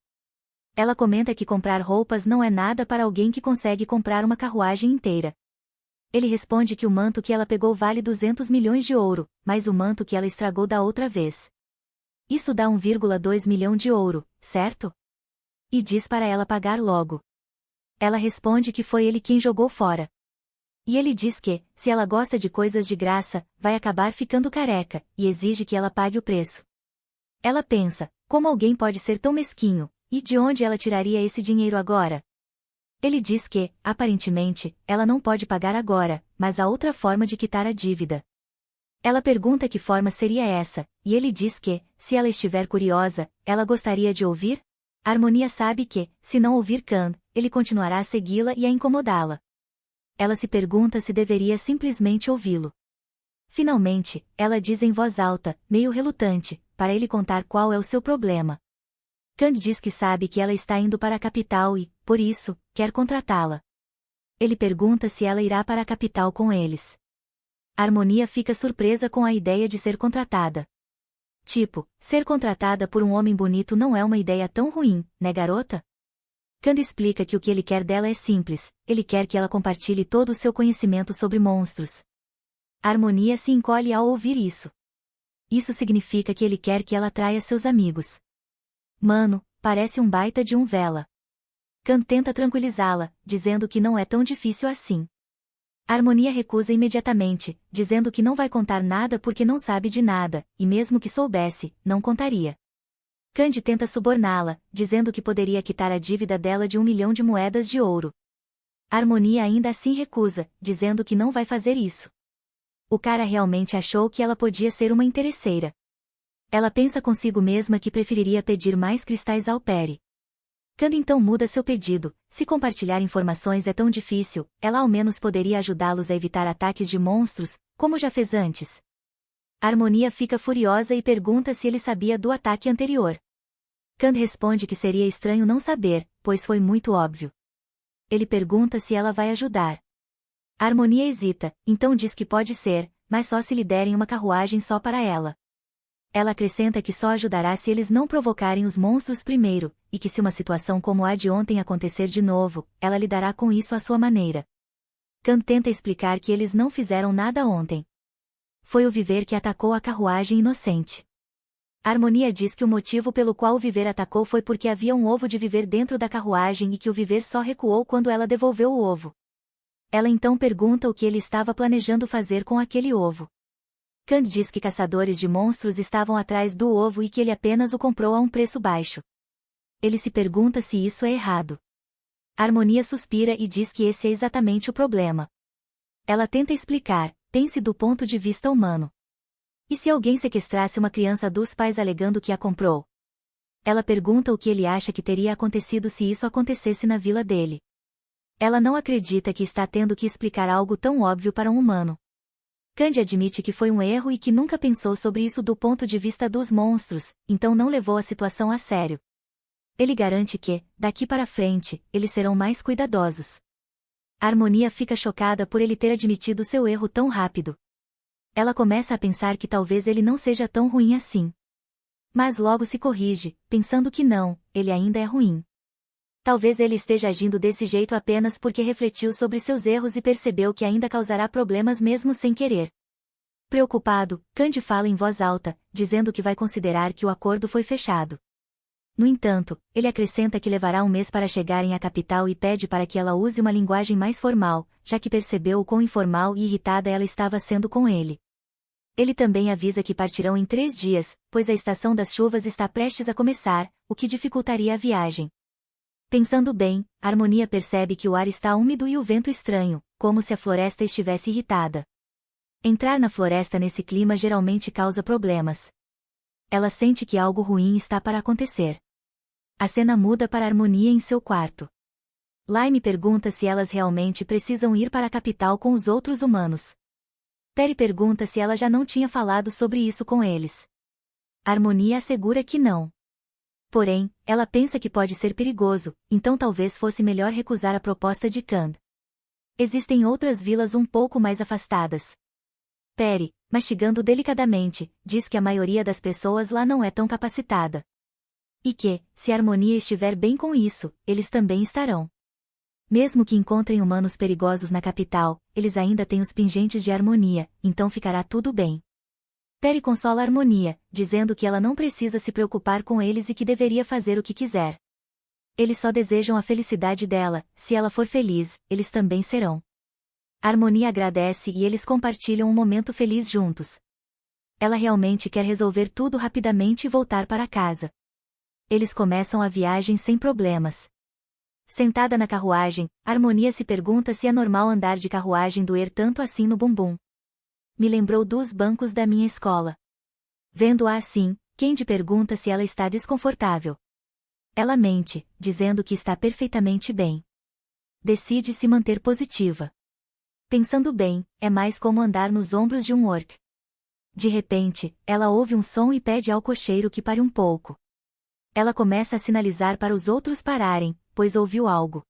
Ela comenta que comprar roupas não é nada para alguém que consegue comprar uma carruagem inteira. Ele responde que o manto que ela pegou vale 200 milhões de ouro, mas o manto que ela estragou da outra vez. Isso dá 1,2 milhão de ouro, certo? E diz para ela pagar logo. Ela responde que foi ele quem jogou fora. E ele diz que, se ela gosta de coisas de graça, vai acabar ficando careca, e exige que ela pague o preço. Ela pensa, como alguém pode ser tão mesquinho, e de onde ela tiraria esse dinheiro agora? Ele diz que, aparentemente, ela não pode pagar agora, mas há outra forma de quitar a dívida. Ela pergunta que forma seria essa, e ele diz que, se ela estiver curiosa, ela gostaria de ouvir? A Harmonia sabe que, se não ouvir Khan, ele continuará a segui-la e a incomodá-la. Ela se pergunta se deveria simplesmente ouvi-lo. Finalmente, ela diz em voz alta, meio relutante, para ele contar qual é o seu problema. Khan diz que sabe que ela está indo para a capital e, por isso, quer contratá-la. Ele pergunta se ela irá para a capital com eles. Harmonia fica surpresa com a ideia de ser contratada. Tipo, ser contratada por um homem bonito não é uma ideia tão ruim, né, garota? Kand explica que o que ele quer dela é simples, ele quer que ela compartilhe todo o seu conhecimento sobre monstros. Harmonia se encolhe ao ouvir isso. Isso significa que ele quer que ela atraia seus amigos. Mano, parece um baita de um vela. Kand tenta tranquilizá-la, dizendo que não é tão difícil assim. Harmonia recusa imediatamente, dizendo que não vai contar nada porque não sabe de nada, e mesmo que soubesse, não contaria. Kand tenta suborná-la, dizendo que poderia quitar a dívida dela de 1 milhão de moedas de ouro. Harmonia ainda assim recusa, dizendo que não vai fazer isso. O cara realmente achou que ela podia ser uma interesseira. Ela pensa consigo mesma que preferiria pedir mais cristais ao Perry. Kand então muda seu pedido, se compartilhar informações é tão difícil, ela ao menos poderia ajudá-los a evitar ataques de monstros, como já fez antes. Harmonia fica furiosa e pergunta se ele sabia do ataque anterior. Kand responde que seria estranho não saber, pois foi muito óbvio. Ele pergunta se ela vai ajudar. Harmonia hesita, então diz que pode ser, mas só se lhe derem uma carruagem só para ela. Ela acrescenta que só ajudará se eles não provocarem os monstros primeiro, e que se uma situação como a de ontem acontecer de novo, ela lidará com isso à sua maneira. Kand tenta explicar que eles não fizeram nada ontem. Foi o Viver que atacou a carruagem inocente. Harmonia diz que o motivo pelo qual o Viver atacou foi porque havia um ovo de Viver dentro da carruagem e que o Viver só recuou quando ela devolveu o ovo. Ela então pergunta o que ele estava planejando fazer com aquele ovo. Kand diz que caçadores de monstros estavam atrás do ovo e que ele apenas o comprou a um preço baixo. Ele se pergunta se isso é errado. Harmonia suspira e diz que esse é exatamente o problema. Ela tenta explicar, pense do ponto de vista humano. E se alguém sequestrasse uma criança dos pais alegando que a comprou? Ela pergunta o que ele acha que teria acontecido se isso acontecesse na vila dele. Ela não acredita que está tendo que explicar algo tão óbvio para um humano. Kand admite que foi um erro e que nunca pensou sobre isso do ponto de vista dos monstros, então não levou a situação a sério. Ele garante que, daqui para frente, eles serão mais cuidadosos. A Harmonia fica chocada por ele ter admitido seu erro tão rápido. Ela começa a pensar que talvez ele não seja tão ruim assim. Mas logo se corrige, pensando que não, ele ainda é ruim. Talvez ele esteja agindo desse jeito apenas porque refletiu sobre seus erros e percebeu que ainda causará problemas mesmo sem querer. Preocupado, Kand fala em voz alta, dizendo que vai considerar que o acordo foi fechado. No entanto, ele acrescenta que levará um mês para chegarem à capital e pede para que ela use uma linguagem mais formal, já que percebeu o quão informal e irritada ela estava sendo com ele. Ele também avisa que partirão em 3 dias, pois a estação das chuvas está prestes a começar, o que dificultaria a viagem. Pensando bem, a Harmonia percebe que o ar está úmido e o vento estranho, como se a floresta estivesse irritada. Entrar na floresta nesse clima geralmente causa problemas. Ela sente que algo ruim está para acontecer. A cena muda para a Harmonia em seu quarto. Lime pergunta se elas realmente precisam ir para a capital com os outros humanos. Perry pergunta se ela já não tinha falado sobre isso com eles. A Harmonia assegura que não. Porém, ela pensa que pode ser perigoso, então talvez fosse melhor recusar a proposta de Kand. Existem outras vilas um pouco mais afastadas. Perry, mastigando delicadamente, diz que a maioria das pessoas lá não é tão capacitada. E que, se a Harmonia estiver bem com isso, eles também estarão. Mesmo que encontrem humanos perigosos na capital, eles ainda têm os pingentes de Harmonia, então ficará tudo bem. Perry consola a Harmonia, dizendo que ela não precisa se preocupar com eles e que deveria fazer o que quiser. Eles só desejam a felicidade dela, se ela for feliz, eles também serão. A Harmonia agradece e eles compartilham um momento feliz juntos. Ela realmente quer resolver tudo rapidamente e voltar para casa. Eles começam a viagem sem problemas. Sentada na carruagem, a Harmonia se pergunta se é normal andar de carruagem doer tanto assim no bumbum. Me lembrou dos bancos da minha escola. Vendo-a assim, Candy pergunta se ela está desconfortável. Ela mente, dizendo que está perfeitamente bem. Decide se manter positiva. Pensando bem, é mais como andar nos ombros de um orc. De repente, ela ouve um som e pede ao cocheiro que pare um pouco. Ela começa a sinalizar para os outros pararem, pois ouviu algo.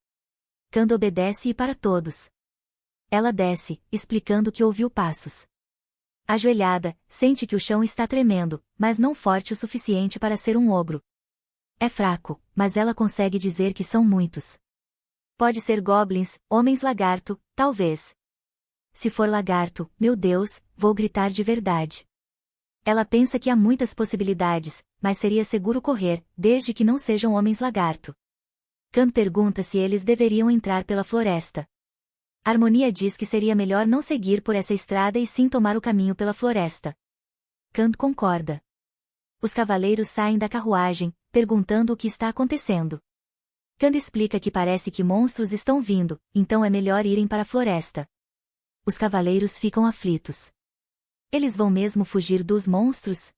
Kand obedece e para todos. Ela desce, explicando que ouviu passos. Ajoelhada, sente que o chão está tremendo, mas não forte o suficiente para ser um ogro. É fraco, mas ela consegue dizer que são muitos. Pode ser goblins, homens lagarto, talvez. Se for lagarto, meu Deus, vou gritar de verdade. Ela pensa que há muitas possibilidades, mas seria seguro correr, desde que não sejam homens lagarto. Khan pergunta se eles deveriam entrar pela floresta. Harmonia diz que seria melhor não seguir por essa estrada e sim tomar o caminho pela floresta. Khan concorda. Os cavaleiros saem da carruagem, perguntando o que está acontecendo. Khan explica que parece que monstros estão vindo, então é melhor irem para a floresta. Os cavaleiros ficam aflitos. Eles vão mesmo fugir dos monstros?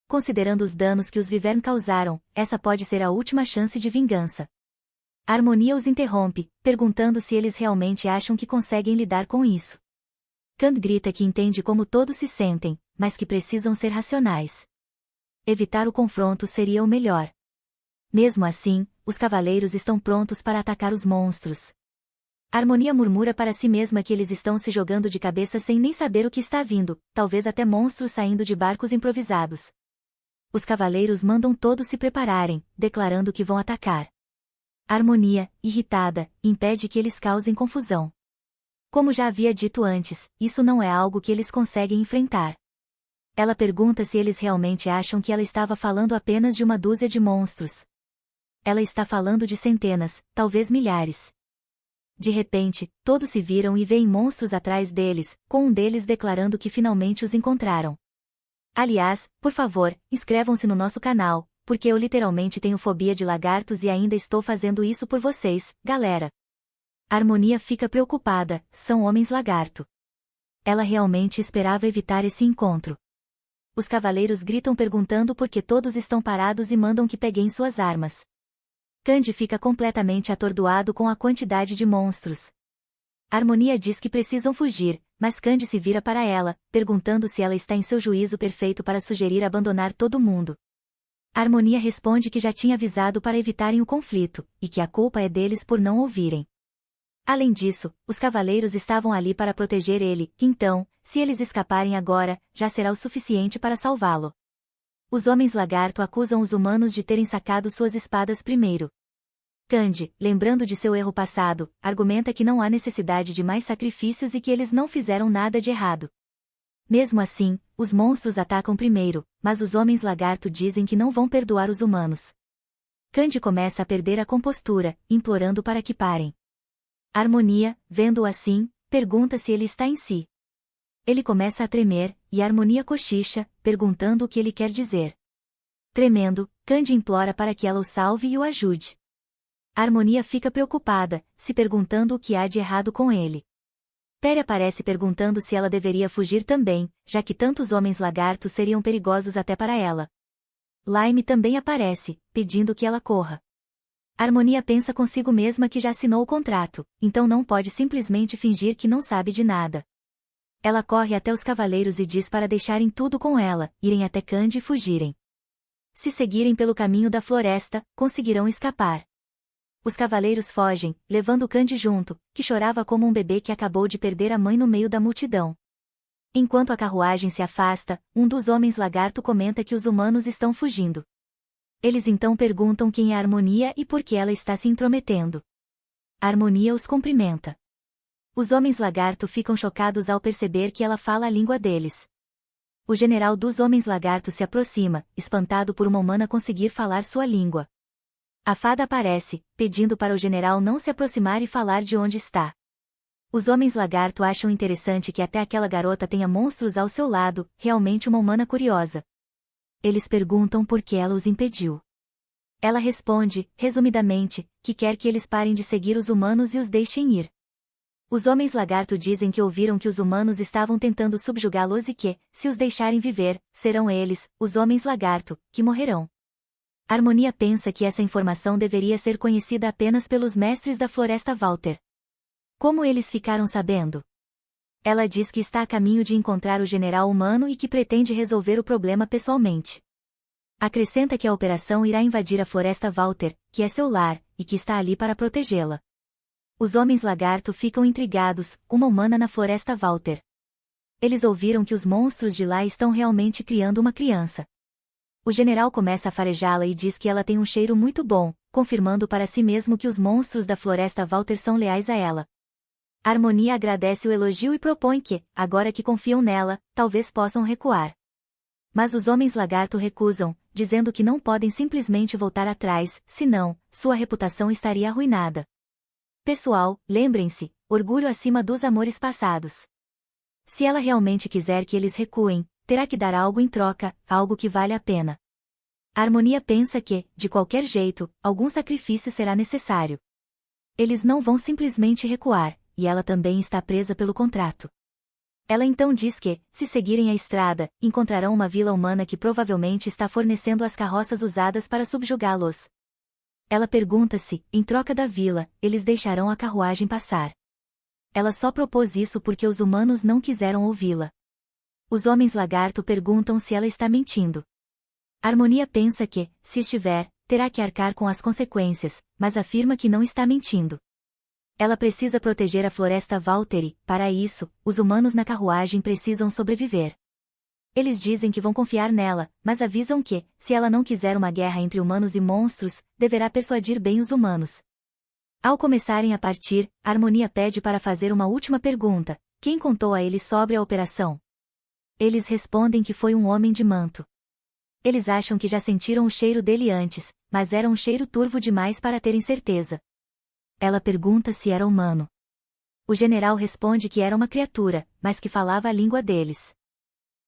Considerando os danos que os Wyvern causaram, essa pode ser a última chance de vingança. A Harmonia os interrompe, perguntando se eles realmente acham que conseguem lidar com isso. Khan grita que entende como todos se sentem, mas que precisam ser racionais. Evitar o confronto seria o melhor. Mesmo assim, os cavaleiros estão prontos para atacar os monstros. A Harmonia murmura para si mesma que eles estão se jogando de cabeça sem nem saber o que está vindo, talvez até monstros saindo de barcos improvisados. Os cavaleiros mandam todos se prepararem, declarando que vão atacar. A Harmonia, irritada, impede que eles causem confusão. Como já havia dito antes, isso não é algo que eles conseguem enfrentar. Ela pergunta se eles realmente acham que ela estava falando apenas de uma dúzia de monstros. Ela está falando de centenas, talvez milhares. De repente, todos se viram e veem monstros atrás deles, com um deles declarando que finalmente os encontraram. Aliás, por favor, inscrevam-se no nosso canal, porque eu literalmente tenho fobia de lagartos e ainda estou fazendo isso por vocês, galera. A Harmonia fica preocupada, são homens lagarto. Ela realmente esperava evitar esse encontro. Os cavaleiros gritam perguntando por que todos estão parados e mandam que peguem suas armas. Candy fica completamente atordoado com a quantidade de monstros. A Harmonia diz que precisam fugir, mas Candy se vira para ela, perguntando se ela está em seu juízo perfeito para sugerir abandonar todo mundo. A Harmonia responde que já tinha avisado para evitarem o conflito, e que a culpa é deles por não ouvirem. Além disso, os cavaleiros estavam ali para proteger ele, então, se eles escaparem agora, já será o suficiente para salvá-lo. Os homens lagarto acusam os humanos de terem sacado suas espadas primeiro. Candy, lembrando de seu erro passado, argumenta que não há necessidade de mais sacrifícios e que eles não fizeram nada de errado. Mesmo assim, os monstros atacam primeiro, mas os homens lagarto dizem que não vão perdoar os humanos. Candy começa a perder a compostura, implorando para que parem. A Harmonia, vendo-o assim, pergunta se ele está em si. Ele começa a tremer, e a Harmonia cochicha, perguntando o que ele quer dizer. Tremendo, Candy implora para que ela o salve e o ajude. A Harmonia fica preocupada, se perguntando o que há de errado com ele. Perry aparece perguntando se ela deveria fugir também, já que tantos homens lagartos seriam perigosos até para ela. Lime também aparece, pedindo que ela corra. A Harmonia pensa consigo mesma que já assinou o contrato, então não pode simplesmente fingir que não sabe de nada. Ela corre até os cavaleiros e diz para deixarem tudo com ela, irem até Candy e fugirem. Se seguirem pelo caminho da floresta, conseguirão escapar. Os cavaleiros fogem, levando Candy junto, que chorava como um bebê que acabou de perder a mãe no meio da multidão. Enquanto a carruagem se afasta, um dos homens lagarto comenta que os humanos estão fugindo. Eles então perguntam quem é a Harmonia e por que ela está se intrometendo. A Harmonia os cumprimenta. Os homens lagarto ficam chocados ao perceber que ela fala a língua deles. O general dos homens lagarto se aproxima, espantado por uma humana conseguir falar sua língua. A fada aparece, pedindo para o general não se aproximar e falar de onde está. Os homens lagarto acham interessante que até aquela garota tenha monstros ao seu lado, realmente uma humana curiosa. Eles perguntam por que ela os impediu. Ela responde, resumidamente, que quer que eles parem de seguir os humanos e os deixem ir. Os homens lagarto dizem que ouviram que os humanos estavam tentando subjugá-los e que, se os deixarem viver, serão eles, os homens lagarto, que morrerão. A Harmonia pensa que essa informação deveria ser conhecida apenas pelos mestres da Floresta Walter. Como eles ficaram sabendo? Ela diz que está a caminho de encontrar o general humano e que pretende resolver o problema pessoalmente. Acrescenta que a operação irá invadir a Floresta Walter, que é seu lar, e que está ali para protegê-la. Os homens lagarto ficam intrigados, uma humana na Floresta Walter. Eles ouviram que os monstros de lá estão realmente criando uma criança. O general começa a farejá-la e diz que ela tem um cheiro muito bom, confirmando para si mesmo que os monstros da floresta Walter são leais a ela. Harmonia agradece o elogio e propõe que, agora que confiam nela, talvez possam recuar. Mas os homens lagarto recusam, dizendo que não podem simplesmente voltar atrás, senão, sua reputação estaria arruinada. Pessoal, lembrem-se, orgulho acima dos amores passados. Se ela realmente quiser que eles recuem, terá que dar algo em troca, algo que vale a pena. A Harmonia pensa que, de qualquer jeito, algum sacrifício será necessário. Eles não vão simplesmente recuar, e ela também está presa pelo contrato. Ela então diz que, se seguirem a estrada, encontrarão uma vila humana que provavelmente está fornecendo as carroças usadas para subjugá-los. Ela pergunta se, em troca da vila, eles deixarão a carruagem passar. Ela só propôs isso porque os humanos não quiseram ouvi-la. Os homens lagarto perguntam se ela está mentindo. A Harmonia pensa que, se estiver, terá que arcar com as consequências, mas afirma que não está mentindo. Ela precisa proteger a floresta Walter e, para isso, os humanos na carruagem precisam sobreviver. Eles dizem que vão confiar nela, mas avisam que, se ela não quiser uma guerra entre humanos e monstros, deverá persuadir bem os humanos. Ao começarem a partir, a Harmonia pede para fazer uma última pergunta: quem contou a eles sobre a operação? Eles respondem que foi um homem de manto. Eles acham que já sentiram o cheiro dele antes, mas era um cheiro turvo demais para terem certeza. Ela pergunta se era humano. O general responde que era uma criatura, mas que falava a língua deles.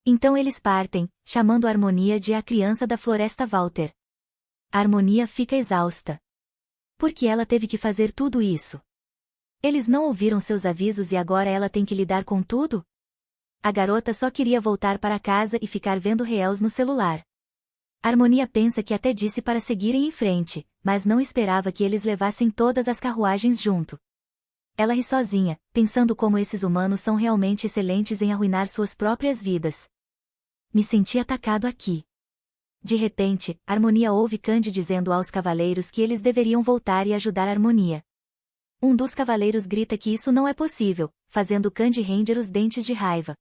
Então eles partem, chamando a Harmonia de a criança da floresta Walter. A Harmonia fica exausta. Por que ela teve que fazer tudo isso? Eles não ouviram seus avisos e agora ela tem que lidar com tudo? A garota só queria voltar para casa e ficar vendo reels no celular. A Harmonia pensa que até disse para seguirem em frente, mas não esperava que eles levassem todas as carruagens junto. Ela ri sozinha, pensando como esses humanos são realmente excelentes em arruinar suas próprias vidas. Me senti atacado aqui. De repente, a Harmonia ouve Candy dizendo aos cavaleiros que eles deveriam voltar e ajudar a Harmonia. Um dos cavaleiros grita que isso não é possível, fazendo Candy ranger os dentes de raiva.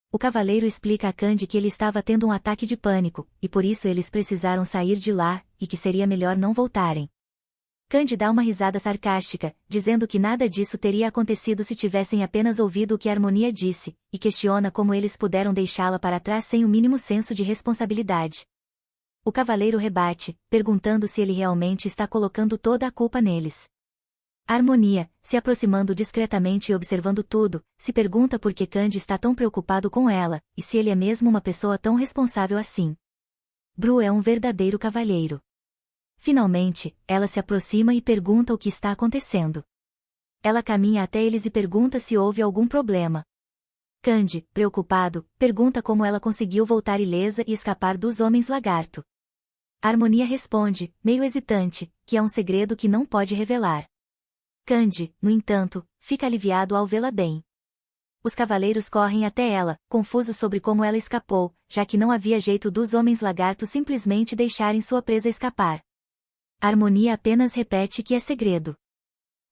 O cavaleiro explica a Candy que ele estava tendo um ataque de pânico, e por isso eles precisaram sair de lá, e que seria melhor não voltarem. Candy dá uma risada sarcástica, dizendo que nada disso teria acontecido se tivessem apenas ouvido o que a Harmonia disse, e questiona como eles puderam deixá-la para trás sem o mínimo senso de responsabilidade. O cavaleiro rebate, perguntando se ele realmente está colocando toda a culpa neles. A Harmonia, se aproximando discretamente e observando tudo, se pergunta por que Candy está tão preocupado com ela, e se ele é mesmo uma pessoa tão responsável assim. Bru é um verdadeiro cavalheiro. Finalmente, ela se aproxima e pergunta o que está acontecendo. Ela caminha até eles e pergunta se houve algum problema. Candy, preocupado, pergunta como ela conseguiu voltar ilesa e escapar dos homens lagarto. A Harmonia responde, meio hesitante, que é um segredo que não pode revelar. Candy, no entanto, fica aliviado ao vê-la bem. Os cavaleiros correm até ela, confusos sobre como ela escapou, já que não havia jeito dos homens lagarto simplesmente deixarem sua presa escapar. A Harmonia apenas repete que é segredo.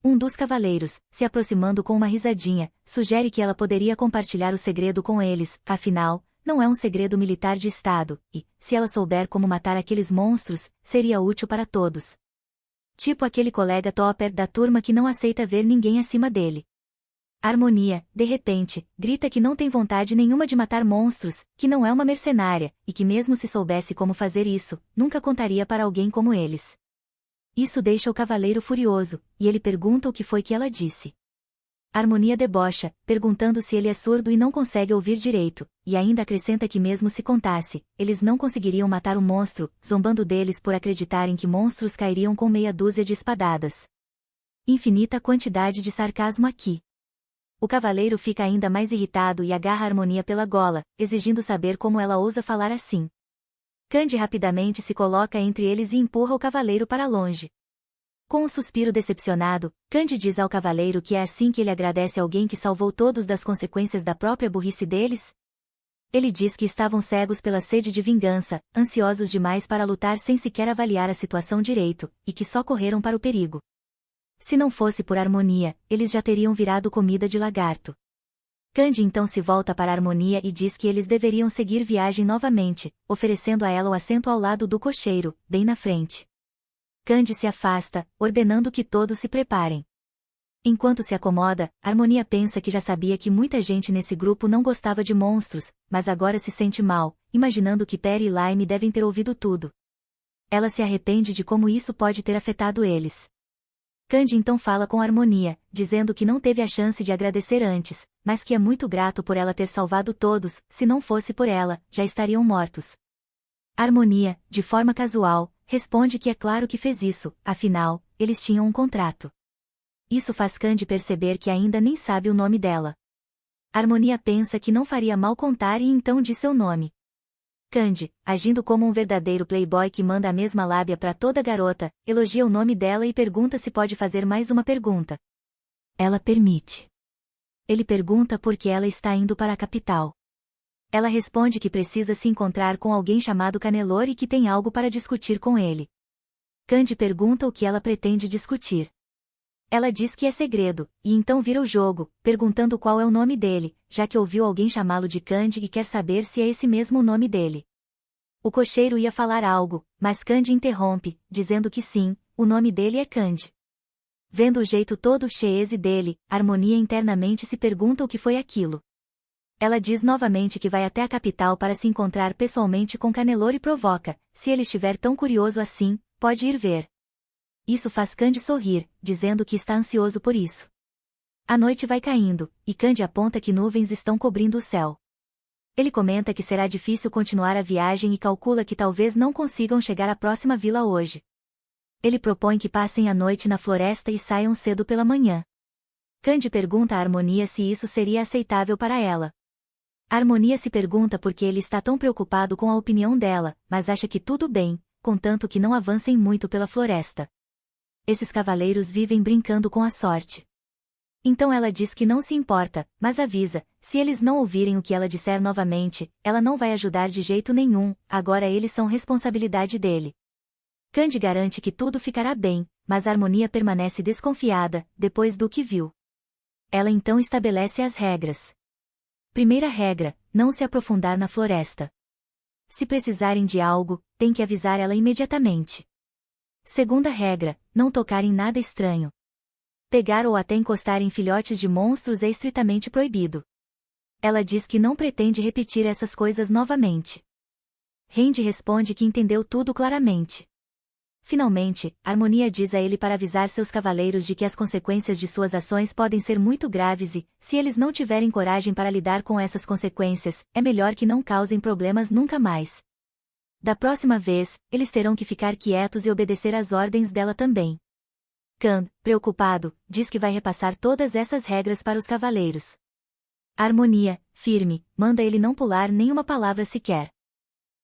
Um dos cavaleiros, se aproximando com uma risadinha, sugere que ela poderia compartilhar o segredo com eles, afinal, não é um segredo militar de Estado, e, se ela souber como matar aqueles monstros, seria útil para todos. Tipo aquele colega topper da turma que não aceita ver ninguém acima dele. A Harmonia, de repente, grita que não tem vontade nenhuma de matar monstros, que não é uma mercenária, e que mesmo se soubesse como fazer isso, nunca contaria para alguém como eles. Isso deixa o cavaleiro furioso, e ele pergunta o que foi que ela disse. A Harmonia debocha, perguntando se ele é surdo e não consegue ouvir direito, e ainda acrescenta que mesmo se contasse, eles não conseguiriam matar o monstro, zombando deles por acreditarem que monstros cairiam com meia dúzia de espadadas. Infinita quantidade de sarcasmo aqui. O cavaleiro fica ainda mais irritado e agarra a Harmonia pela gola, exigindo saber como ela ousa falar assim. Candy rapidamente se coloca entre eles e empurra o cavaleiro para longe. Com um suspiro decepcionado, Candy diz ao cavaleiro que é assim que ele agradece alguém que salvou todos das consequências da própria burrice deles. Ele diz que estavam cegos pela sede de vingança, ansiosos demais para lutar sem sequer avaliar a situação direito, e que só correram para o perigo. Se não fosse por Harmonia, eles já teriam virado comida de lagarto. Candy então se volta para Harmonia e diz que eles deveriam seguir viagem novamente, oferecendo a ela o assento ao lado do cocheiro, bem na frente. Candy se afasta, ordenando que todos se preparem. Enquanto se acomoda, Harmonia pensa que já sabia que muita gente nesse grupo não gostava de monstros, mas agora se sente mal, imaginando que Perry e Lime devem ter ouvido tudo. Ela se arrepende de como isso pode ter afetado eles. Candy então fala com Harmonia, dizendo que não teve a chance de agradecer antes, mas que é muito grato por ela ter salvado todos, se não fosse por ela, já estariam mortos. Harmonia, de forma casual, responde que é claro que fez isso, afinal, eles tinham um contrato. Isso faz Candy perceber que ainda nem sabe o nome dela. Harmonia pensa que não faria mal contar e então diz seu nome. Candy, agindo como um verdadeiro playboy que manda a mesma lábia para toda garota, elogia o nome dela e pergunta se pode fazer mais uma pergunta. Ela permite. Ele pergunta por que ela está indo para a capital. Ela responde que precisa se encontrar com alguém chamado Canelor e que tem algo para discutir com ele. Candy pergunta o que ela pretende discutir. Ela diz que é segredo, e então vira o jogo, perguntando qual é o nome dele, já que ouviu alguém chamá-lo de Candy e quer saber se é esse mesmo o nome dele. O cocheiro ia falar algo, mas Candy interrompe, dizendo que sim, o nome dele é Candy. Vendo o jeito todo cheese dele, Harmonia internamente se pergunta o que foi aquilo. Ela diz novamente que vai até a capital para se encontrar pessoalmente com Canelor e provoca, se ele estiver tão curioso assim, pode ir ver. Isso faz Candy sorrir, dizendo que está ansioso por isso. A noite vai caindo, e Candy aponta que nuvens estão cobrindo o céu. Ele comenta que será difícil continuar a viagem e calcula que talvez não consigam chegar à próxima vila hoje. Ele propõe que passem a noite na floresta e saiam cedo pela manhã. Candy pergunta a Harmonia se isso seria aceitável para ela. A Harmonia se pergunta por que ele está tão preocupado com a opinião dela, mas acha que tudo bem, contanto que não avancem muito pela floresta. Esses cavaleiros vivem brincando com a sorte. Então ela diz que não se importa, mas avisa, se eles não ouvirem o que ela disser novamente, ela não vai ajudar de jeito nenhum, agora eles são responsabilidade dele. Candy garante que tudo ficará bem, mas Harmonia permanece desconfiada, depois do que viu. Ela então estabelece as regras. Primeira regra, não se aprofundar na floresta. Se precisarem de algo, tem que avisar ela imediatamente. Segunda regra, não tocar em nada estranho. Pegar ou até encostar em filhotes de monstros é estritamente proibido. Ela diz que não pretende repetir essas coisas novamente. Randy responde que entendeu tudo claramente. Finalmente, Harmonia diz a ele para avisar seus cavaleiros de que as consequências de suas ações podem ser muito graves e, se eles não tiverem coragem para lidar com essas consequências, é melhor que não causem problemas nunca mais. Da próxima vez, eles terão que ficar quietos e obedecer às ordens dela também. Khan, preocupado, diz que vai repassar todas essas regras para os cavaleiros. Harmonia, firme, manda ele não pular nenhuma palavra sequer.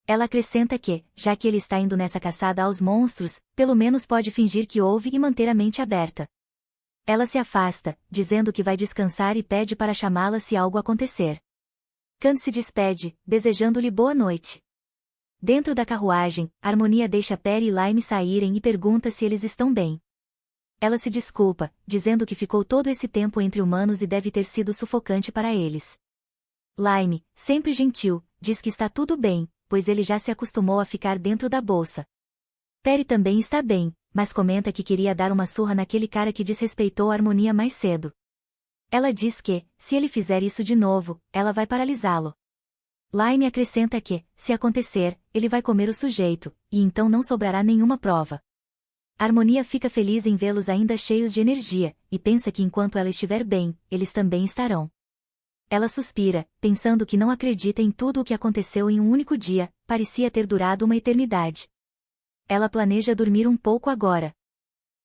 Ela acrescenta que, já que ele está indo nessa caçada aos monstros, pelo menos pode fingir que ouve e manter a mente aberta. Ela se afasta, dizendo que vai descansar e pede para chamá-la se algo acontecer. Khan se despede, desejando-lhe boa noite. Dentro da carruagem, Harmonia deixa Perry e Lime saírem e pergunta se eles estão bem. Ela se desculpa, dizendo que ficou todo esse tempo entre humanos e deve ter sido sufocante para eles. Lime, sempre gentil, diz que está tudo bem, pois ele já se acostumou a ficar dentro da bolsa. Perry também está bem, mas comenta que queria dar uma surra naquele cara que desrespeitou a Harmonia mais cedo. Ela diz que, se ele fizer isso de novo, ela vai paralisá-lo. Lime acrescenta que, se acontecer, ele vai comer o sujeito, e então não sobrará nenhuma prova. Harmonia fica feliz em vê-los ainda cheios de energia, e pensa que enquanto ela estiver bem, eles também estarão. Ela suspira, pensando que não acredita em tudo o que aconteceu em um único dia, parecia ter durado uma eternidade. Ela planeja dormir um pouco agora.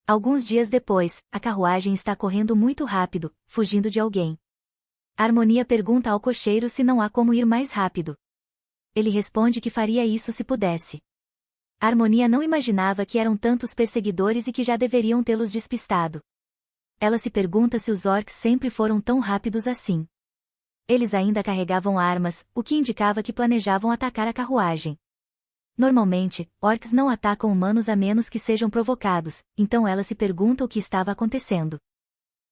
Alguns dias depois, a carruagem está correndo muito rápido, fugindo de alguém. Harmonia pergunta ao cocheiro se não há como ir mais rápido. Ele responde que faria isso se pudesse. Harmonia não imaginava que eram tantos perseguidores e que já deveriam tê-los despistado. Ela se pergunta se os orcs sempre foram tão rápidos assim. Eles ainda carregavam armas, o que indicava que planejavam atacar a carruagem. Normalmente, orcs não atacam humanos a menos que sejam provocados, então ela se pergunta o que estava acontecendo.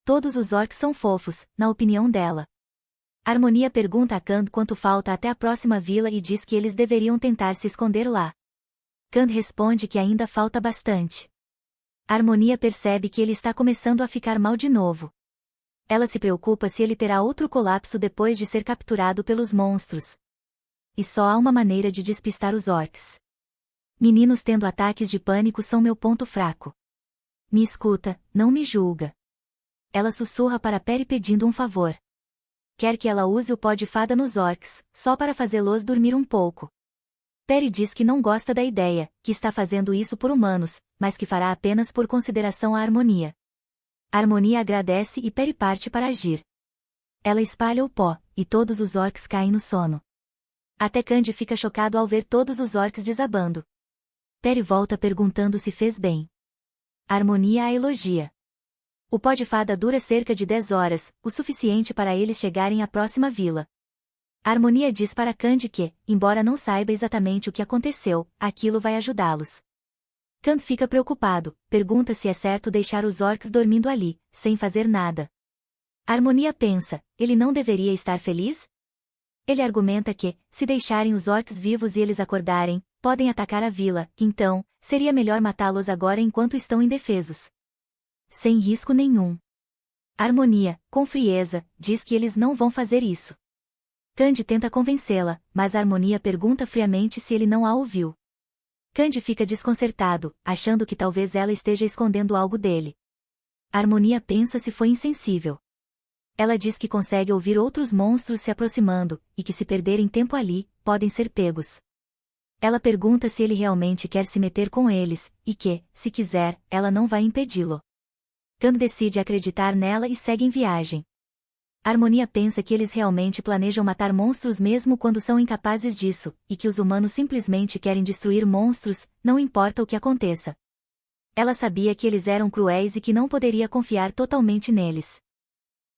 Todos os orcs são fofos, na opinião dela. Harmonia pergunta a Kand quanto falta até a próxima vila e diz que eles deveriam tentar se esconder lá. Kand responde que ainda falta bastante. Harmonia percebe que ele está começando a ficar mal de novo. Ela se preocupa se ele terá outro colapso depois de ser capturado pelos monstros. E só há uma maneira de despistar os orcs. Meninos tendo ataques de pânico são meu ponto fraco. Me escuta, não me julga. Ela sussurra para Peri pedindo um favor. Quer que ela use o pó de fada nos orcs, só para fazê-los dormir um pouco. Peri diz que não gosta da ideia, que está fazendo isso por humanos, mas que fará apenas por consideração à Harmonia. A Harmonia agradece e Peri parte para agir. Ela espalha o pó, e todos os orcs caem no sono. Até Kand fica chocado ao ver todos os orcs desabando. Peri volta perguntando se fez bem. A Harmonia a elogia. O pó de fada dura cerca de 10 horas, o suficiente para eles chegarem à próxima vila. A Harmonia diz para Kand que, embora não saiba exatamente o que aconteceu, aquilo vai ajudá-los. Kand fica preocupado, pergunta se é certo deixar os orcs dormindo ali, sem fazer nada. A Harmonia pensa, ele não deveria estar feliz? Ele argumenta que, se deixarem os orcs vivos e eles acordarem, podem atacar a vila, então, seria melhor matá-los agora enquanto estão indefesos. Sem risco nenhum. A Harmonia, com frieza, diz que eles não vão fazer isso. Kand tenta convencê-la, mas a Harmonia pergunta friamente se ele não a ouviu. Kand fica desconcertado, achando que talvez ela esteja escondendo algo dele. A Harmonia pensa se foi insensível. Ela diz que consegue ouvir outros monstros se aproximando, e que se perderem tempo ali, podem ser pegos. Ela pergunta se ele realmente quer se meter com eles, e que, se quiser, ela não vai impedi-lo. Kand decide acreditar nela e segue em viagem. A Harmonia pensa que eles realmente planejam matar monstros mesmo quando são incapazes disso, e que os humanos simplesmente querem destruir monstros, não importa o que aconteça. Ela sabia que eles eram cruéis e que não poderia confiar totalmente neles.